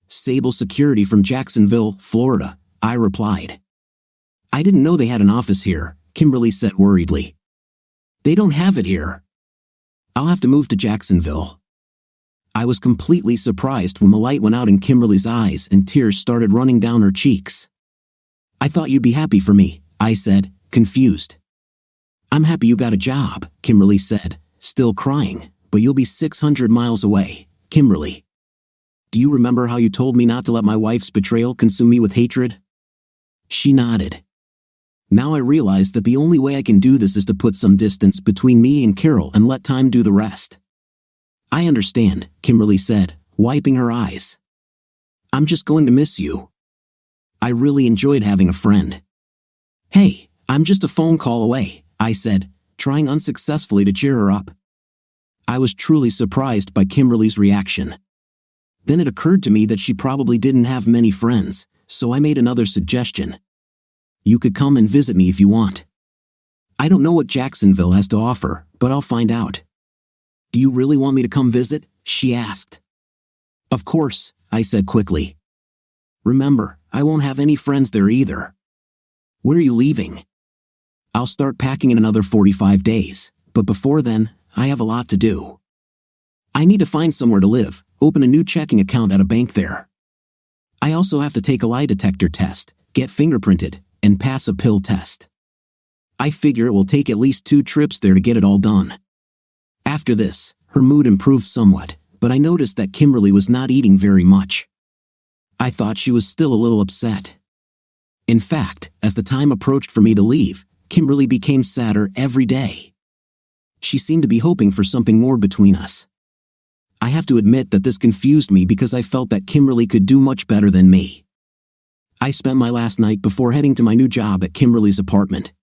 Sable Security from Jacksonville, Florida, I replied. I didn't know they had an office here, Kimberly said worriedly. They don't have it here. I'll have to move to Jacksonville. I was completely surprised when the light went out in Kimberly's eyes and tears started running down her cheeks. I thought you'd be happy for me, I said, confused. I'm happy you got a job, Kimberly said, still crying, but you'll be 600 miles away, Kimberly. Do you remember how you told me not to let my wife's betrayal consume me with hatred? She nodded. Now I realize that the only way I can do this is to put some distance between me and Carol and let time do the rest. I understand, Kimberly said, wiping her eyes. I'm just going to miss you. I really enjoyed having a friend. Hey, I'm just a phone call away, I said, trying unsuccessfully to cheer her up. I was truly surprised by Kimberly's reaction. Then it occurred to me that she probably didn't have many friends, so I made another suggestion. You could come and visit me if you want. I don't know what Jacksonville has to offer, but I'll find out. Do you really want me to come visit? She asked. Of course, I said quickly. Remember, I won't have any friends there either. When are you leaving? I'll start packing in another 45 days, but before then, I have a lot to do. I need to find somewhere to live, open a new checking account at a bank there. I also have to take a lie detector test, get fingerprinted, and pass a pill test. I figure it will take at least 2 trips there to get it all done. After this, her mood improved somewhat, but I noticed that Kimberly was not eating very much. I thought she was still a little upset. In fact, as the time approached for me to leave, Kimberly became sadder every day. She seemed to be hoping for something more between us. I have to admit that this confused me because I felt that Kimberly could do much better than me. I spent my last night before heading to my new job at Kimberly's apartment.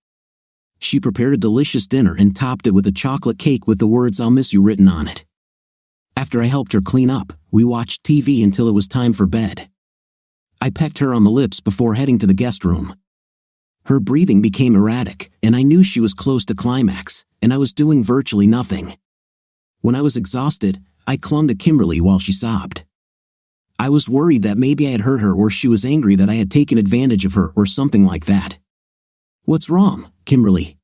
She prepared a delicious dinner and topped it with a chocolate cake with the words "I'll miss you" written on it. After I helped her clean up, we watched TV until it was time for bed. I pecked her on the lips before heading to the guest room. Her breathing became erratic, and I knew she was close to climax, and I was doing virtually nothing. When I was exhausted, I clung to Kimberly while she sobbed. I was worried that maybe I had hurt her or she was angry that I had taken advantage of her or something like that. What's wrong, Kimberly?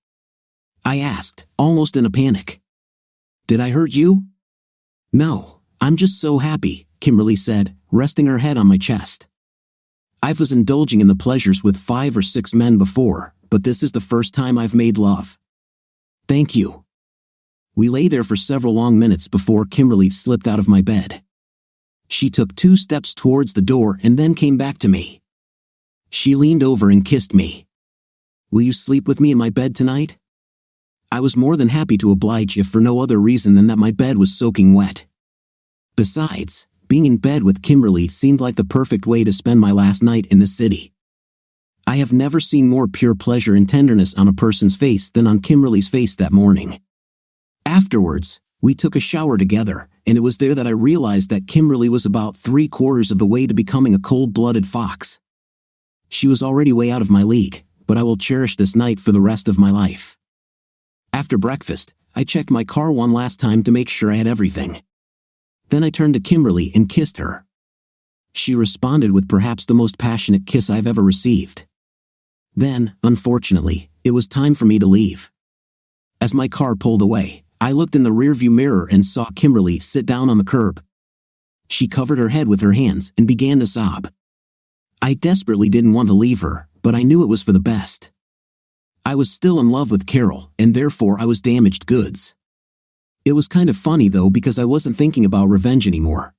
I asked, almost in a panic. Did I hurt you? No, I'm just so happy, Kimberly said, resting her head on my chest. I was indulging in the pleasures with 5 or 6 men before, but this is the first time I've made love. Thank you. We lay there for several long minutes before Kimberly slipped out of my bed. She took 2 steps towards the door and then came back to me. She leaned over and kissed me. Will you sleep with me in my bed tonight? I was more than happy to oblige if for no other reason than that my bed was soaking wet. Besides, being in bed with Kimberly seemed like the perfect way to spend my last night in the city. I have never seen more pure pleasure and tenderness on a person's face than on Kimberly's face that morning. Afterwards, we took a shower together, and it was there that I realized that Kimberly was about 3/4 of the way to becoming a cold-blooded fox. She was already way out of my league, but I will cherish this night for the rest of my life. After breakfast, I checked my car one last time to make sure I had everything. Then I turned to Kimberly and kissed her. She responded with perhaps the most passionate kiss I've ever received. Then, unfortunately, it was time for me to leave. As my car pulled away, I looked in the rearview mirror and saw Kimberly sit down on the curb. She covered her head with her hands and began to sob. I desperately didn't want to leave her, but I knew it was for the best. I was still in love with Carol, and therefore I was damaged goods. It was kind of funny though because I wasn't thinking about revenge anymore.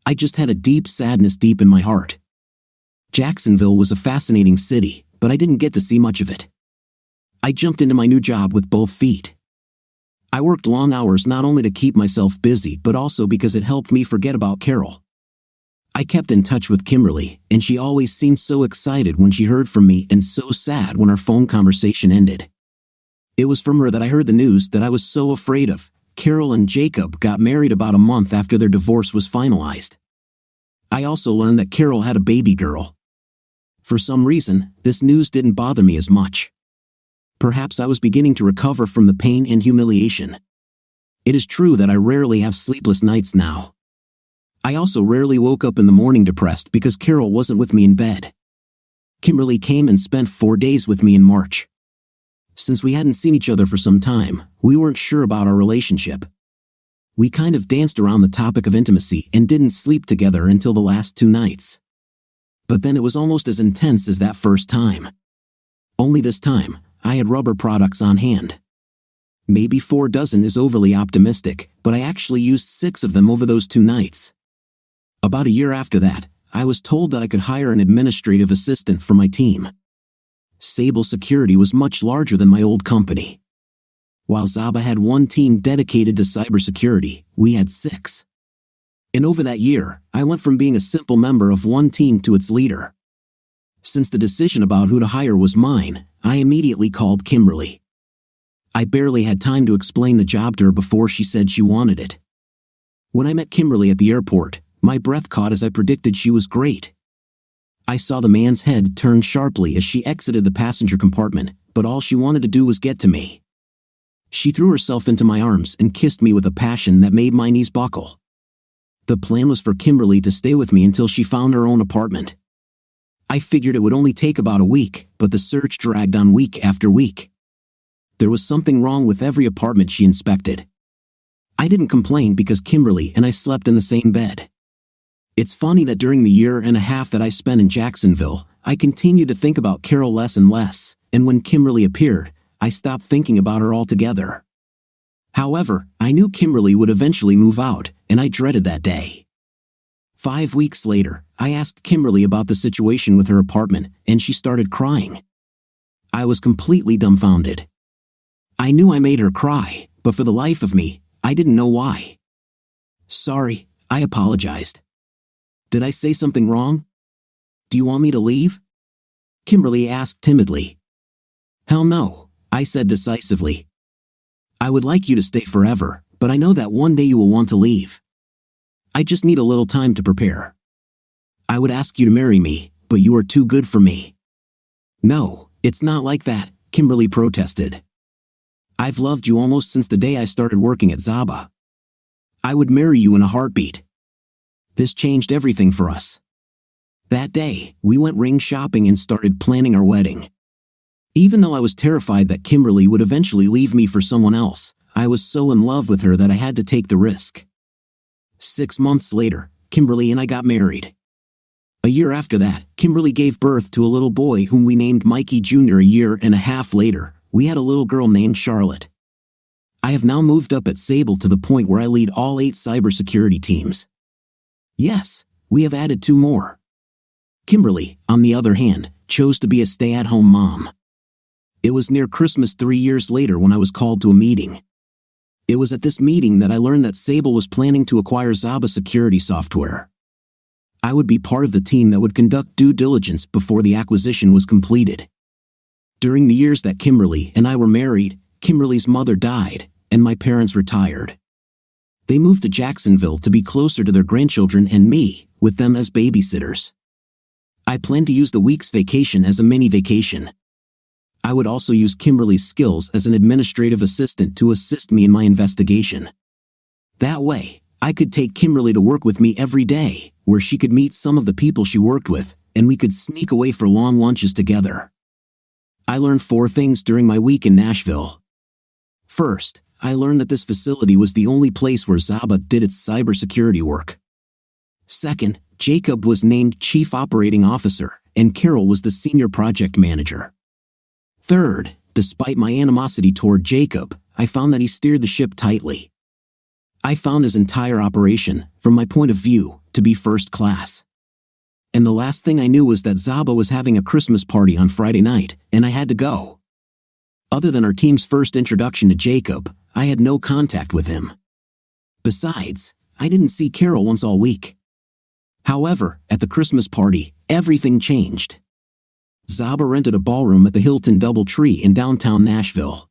I just had a deep sadness deep in my heart. Jacksonville was a fascinating city, but I didn't get to see much of it. I jumped into my new job with both feet. I worked long hours not only to keep myself busy but also because it helped me forget about Carol. I kept in touch with Kimberly, and she always seemed so excited when she heard from me and so sad when our phone conversation ended. It was from her that I heard the news that I was so afraid of. Carol and Jacob got married about a month after their divorce was finalized. I also learned that Carol had a baby girl. For some reason, this news didn't bother me as much. Perhaps I was beginning to recover from the pain and humiliation. It is true that I rarely have sleepless nights now. I also rarely woke up in the morning depressed because Carol wasn't with me in bed. Kimberly came and spent 4 days with me in March. Since we hadn't seen each other for some time, we weren't sure about our relationship. We kind of danced around the topic of intimacy and didn't sleep together until the last 2 nights. But then it was almost as intense as that first time. Only this time, I had rubber products on hand. Maybe 4 dozen is overly optimistic, but I actually used 6 of them over those 2 nights. About a year after that, I was told that I could hire an administrative assistant for my team. Sable Security was much larger than my old company. While Zaba had 1 team dedicated to cybersecurity, we had 6. And over that year, I went from being a simple member of 1 team to its leader. Since the decision about who to hire was mine, I immediately called Kimberly. I barely had time to explain the job to her before she said she wanted it. When I met Kimberly at the airport, my breath caught as I predicted she was great. I saw the man's head turn sharply as she exited the passenger compartment, but all she wanted to do was get to me. She threw herself into my arms and kissed me with a passion that made my knees buckle. The plan was for Kimberly to stay with me until she found her own apartment. I figured it would only take about a week, but the search dragged on week after week. There was something wrong with every apartment she inspected. I didn't complain because Kimberly and I slept in the same bed. It's funny that during the year and a half that I spent in Jacksonville, I continued to think about Carol less and less, and when Kimberly appeared, I stopped thinking about her altogether. However, I knew Kimberly would eventually move out, and I dreaded that day. 5 weeks later, I asked Kimberly about the situation with her apartment, and she started crying. I was completely dumbfounded. I knew I made her cry, but for the life of me, I didn't know why. Sorry, I apologized. Did I say something wrong? Do you want me to leave? Kimberly asked timidly. Hell no, I said decisively. I would like you to stay forever, but I know that one day you will want to leave. I just need a little time to prepare. I would ask you to marry me, but you are too good for me. No, it's not like that, Kimberly protested. I've loved you almost since the day I started working at Zaba. I would marry you in a heartbeat. This changed everything for us. That day, we went ring shopping and started planning our wedding. Even though I was terrified that Kimberly would eventually leave me for someone else, I was so in love with her that I had to take the risk. 6 months later, Kimberly and I got married. A year after that, Kimberly gave birth to a little boy whom we named Mikey Jr. A year and a half later, we had a little girl named Charlotte. I have now moved up at Sable to the point where I lead all 8 cybersecurity teams. Yes, we have added 2 more. Kimberly, on the other hand, chose to be a stay-at-home mom. It was near Christmas 3 years later when I was called to a meeting. It was at this meeting that I learned that Sable was planning to acquire Zaba security software. I would be part of the team that would conduct due diligence before the acquisition was completed. During the years that Kimberly and I were married, Kimberly's mother died, and my parents retired. They moved to Jacksonville to be closer to their grandchildren and me, with them as babysitters. I planned to use the week's vacation as a mini vacation. I would also use Kimberly's skills as an administrative assistant to assist me in my investigation. That way, I could take Kimberly to work with me every day, where she could meet some of the people she worked with, and we could sneak away for long lunches together. I learned 4 things during my week in Nashville. First, I learned that this facility was the only place where Zaba did its cybersecurity work. Second, Jacob was named Chief Operating Officer, and Carol was the Senior Project Manager. Third, despite my animosity toward Jacob, I found that he steered the ship tightly. I found his entire operation, from my point of view, to be first class. And the last thing I knew was that Zaba was having a Christmas party on Friday night, and I had to go. Other than our team's first introduction to Jacob, I had no contact with him. Besides, I didn't see Carol once all week. However, at the Christmas party, everything changed. Zaba rented a ballroom at the Hilton DoubleTree in downtown Nashville.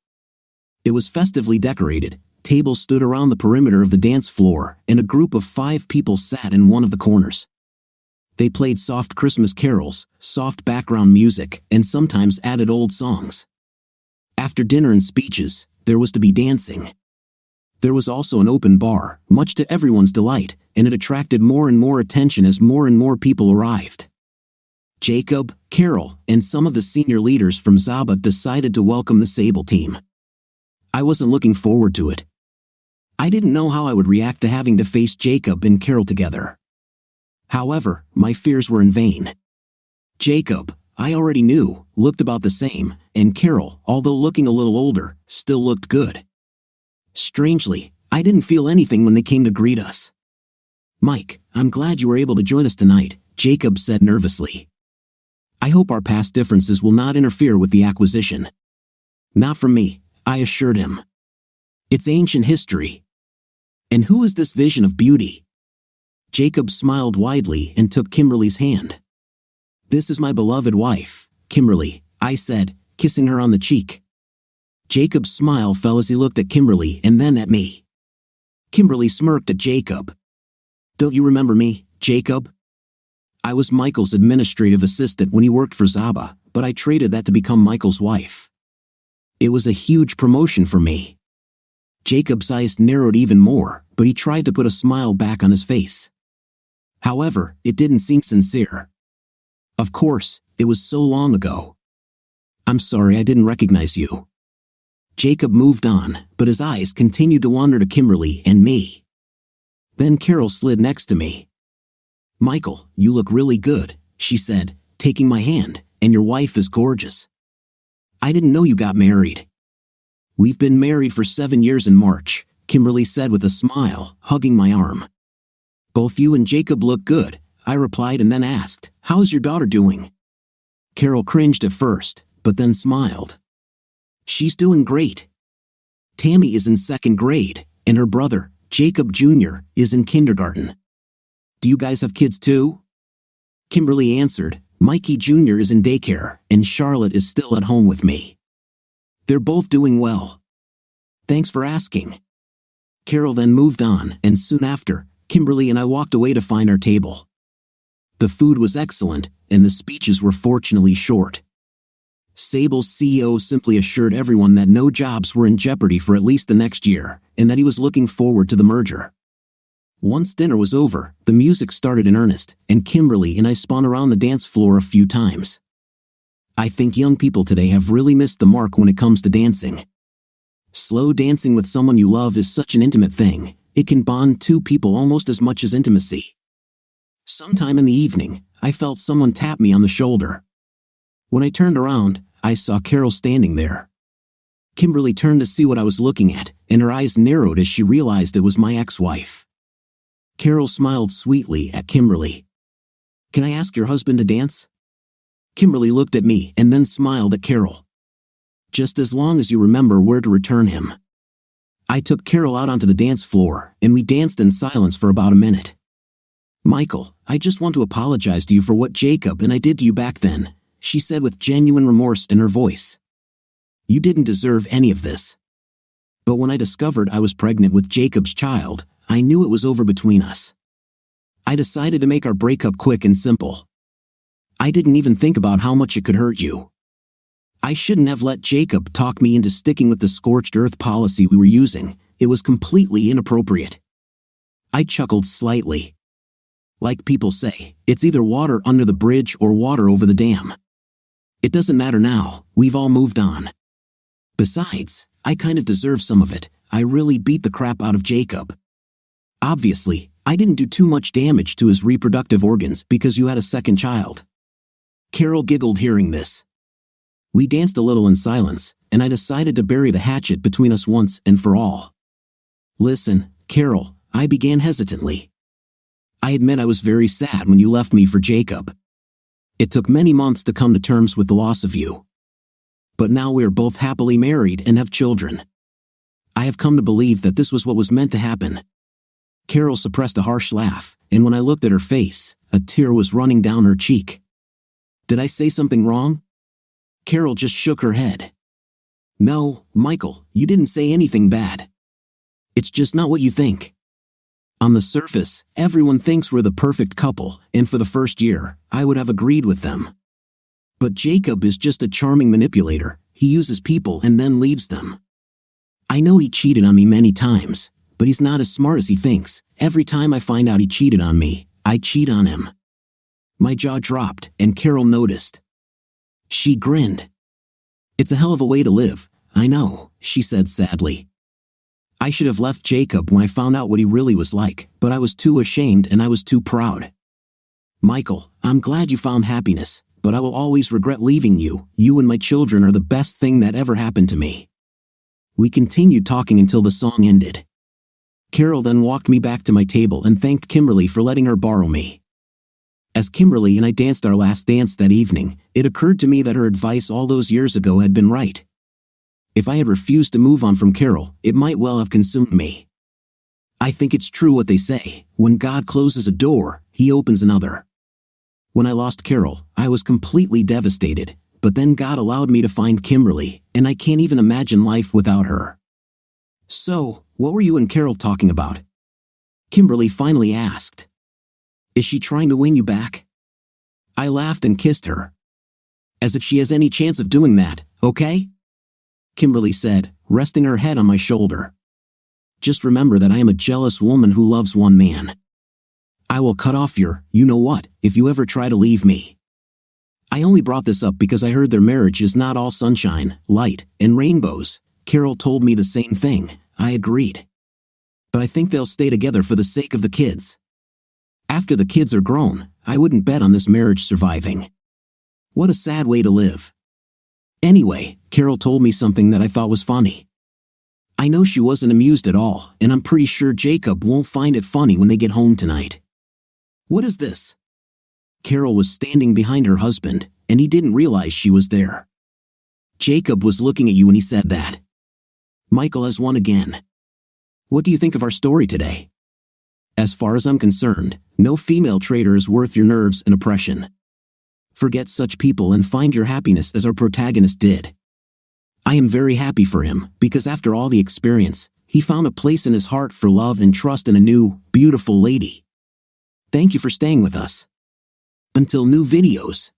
It was festively decorated, tables stood around the perimeter of the dance floor, and a group of 5 people sat in one of the corners. They played soft Christmas carols, soft background music, and sometimes added old songs. After dinner and speeches, there was to be dancing. There was also an open bar, much to everyone's delight, and it attracted more and more attention as more and more people arrived. Jacob, Carol, and some of the senior leaders from Zaba decided to welcome the Sable team. I wasn't looking forward to it. I didn't know how I would react to having to face Jacob and Carol together. However, my fears were in vain. Jacob, I already knew, looked about the same, and Carol, although looking a little older, still looked good. Strangely, I didn't feel anything when they came to greet us. "Mike, I'm glad you were able to join us tonight," Jacob said nervously. "I hope our past differences will not interfere with the acquisition." "Not from me," I assured him. "It's ancient history." "And who is this vision of beauty?" Jacob smiled widely and took Kimberly's hand. "This is my beloved wife, Kimberly," I said, kissing her on the cheek. Jacob's smile fell as he looked at Kimberly and then at me. Kimberly smirked at Jacob. "Don't you remember me, Jacob? I was Michael's administrative assistant when he worked for Zaba, but I traded that to become Michael's wife. It was a huge promotion for me." Jacob's eyes narrowed even more, but he tried to put a smile back on his face. However, it didn't seem sincere. "Of course, it was so long ago. I'm sorry I didn't recognize you." Jacob moved on, but his eyes continued to wander to Kimberly and me. Then Carol slid next to me. "Michael, you look really good," she said, taking my hand, "and your wife is gorgeous. I didn't know you got married." "We've been married for 7 years in March," Kimberly said with a smile, hugging my arm. "Both you and Jacob look good," I replied and then asked, "How is your daughter doing?" Carol cringed at first, but then smiled. "She's doing great. Tammy is in 2nd grade, and her brother, Jacob Jr., is in kindergarten." "Do you guys have kids too?" Kimberly answered, "Mikey Jr. is in daycare, and Charlotte is still at home with me. They're both doing well. Thanks for asking." Carol then moved on, and soon after, Kimberly and I walked away to find our table. The food was excellent, and the speeches were fortunately short. Sable's CEO simply assured everyone that no jobs were in jeopardy for at least the next year, and that he was looking forward to the merger. Once dinner was over, the music started in earnest, and Kimberly and I spun around the dance floor a few times. I think young people today have really missed the mark when it comes to dancing. Slow dancing with someone you love is such an intimate thing, it can bond two people almost as much as intimacy. Sometime in the evening, I felt someone tap me on the shoulder. When I turned around, I saw Carol standing there. Kimberly turned to see what I was looking at, and her eyes narrowed as she realized it was my ex-wife. Carol smiled sweetly at Kimberly. "Can I ask your husband to dance?" Kimberly looked at me and then smiled at Carol. "Just as long as you remember where to return him." I took Carol out onto the dance floor, and we danced in silence for about a minute. "Michael, I just want to apologize to you for what Jacob and I did to you back then," she said with genuine remorse in her voice. "You didn't deserve any of this. But when I discovered I was pregnant with Jacob's child, I knew it was over between us. I decided to make our breakup quick and simple. I didn't even think about how much it could hurt you. I shouldn't have let Jacob talk me into sticking with the scorched earth policy we were using. It was completely inappropriate." I chuckled slightly. Like people say, it's either water under the bridge or water over the dam. It doesn't matter now, we've all moved on. Besides, I kind of deserve some of it. I really beat the crap out of Jacob. Obviously, I didn't do too much damage to his reproductive organs because you had a second child. Carol giggled hearing this. We danced a little in silence, and I decided to bury the hatchet between us once and for all. "Listen, Carol," I began hesitantly. "I admit I was very sad when you left me for Jacob. It took many months to come to terms with the loss of you. But now we are both happily married and have children. I have come to believe that this was what was meant to happen." Carol suppressed a harsh laugh, and when I looked at her face, a tear was running down her cheek. "Did I say something wrong?" Carol just shook her head. "No, Michael, you didn't say anything bad. It's just not what you think. On the surface, everyone thinks we're the perfect couple, and for the first year, I would have agreed with them. But Jacob is just a charming manipulator. he uses people and then leaves them. I know he cheated on me many times, but he's not as smart as he thinks. Every time I find out he cheated on me, I cheat on him." My jaw dropped, and Carol noticed. She grinned. "It's a hell of a way to live, I know," she said sadly. "I should have left Jacob when I found out what he really was like, but I was too ashamed and I was too proud. Michael, I'm glad you found happiness, but I will always regret leaving you. You and my children are the best thing that ever happened to me." We continued talking until the song ended. Carol then walked me back to my table and thanked Kimberly for letting her borrow me. As Kimberly and I danced our last dance that evening, it occurred to me that her advice all those years ago had been right. If I had refused to move on from Carol, it might well have consumed me. I think it's true what they say, when God closes a door, he opens another. When I lost Carol, I was completely devastated, but then God allowed me to find Kimberly, and I can't even imagine life without her. "So, what were you and Carol talking about?" Kimberly finally asked. "Is she trying to win you back?" I laughed and kissed her. "As if she has any chance of doing that, okay?" Kimberly said, resting her head on my shoulder. "Just remember that I am a jealous woman who loves one man. I will cut off your, you-know-what, if you ever try to leave me." I only brought this up because I heard their marriage is not all sunshine, light, and rainbows. Carol told me the same thing. I agreed. But I think they'll stay together for the sake of the kids. After the kids are grown, I wouldn't bet on this marriage surviving. What a sad way to live. Anyway, Carol told me something that I thought was funny. I know she wasn't amused at all, and I'm pretty sure Jacob won't find it funny when they get home tonight. "What is this?" Carol was standing behind her husband, and he didn't realize she was there. "Jacob was looking at you when he said that. Michael has won again. What do you think of our story today? As far as I'm concerned, no female traitor is worth your nerves and oppression. Forget such people and find your happiness as our protagonist did. I am very happy for him, because after all the experience, he found a place in his heart for love and trust in a new, beautiful lady. Thank you for staying with us. Until new videos.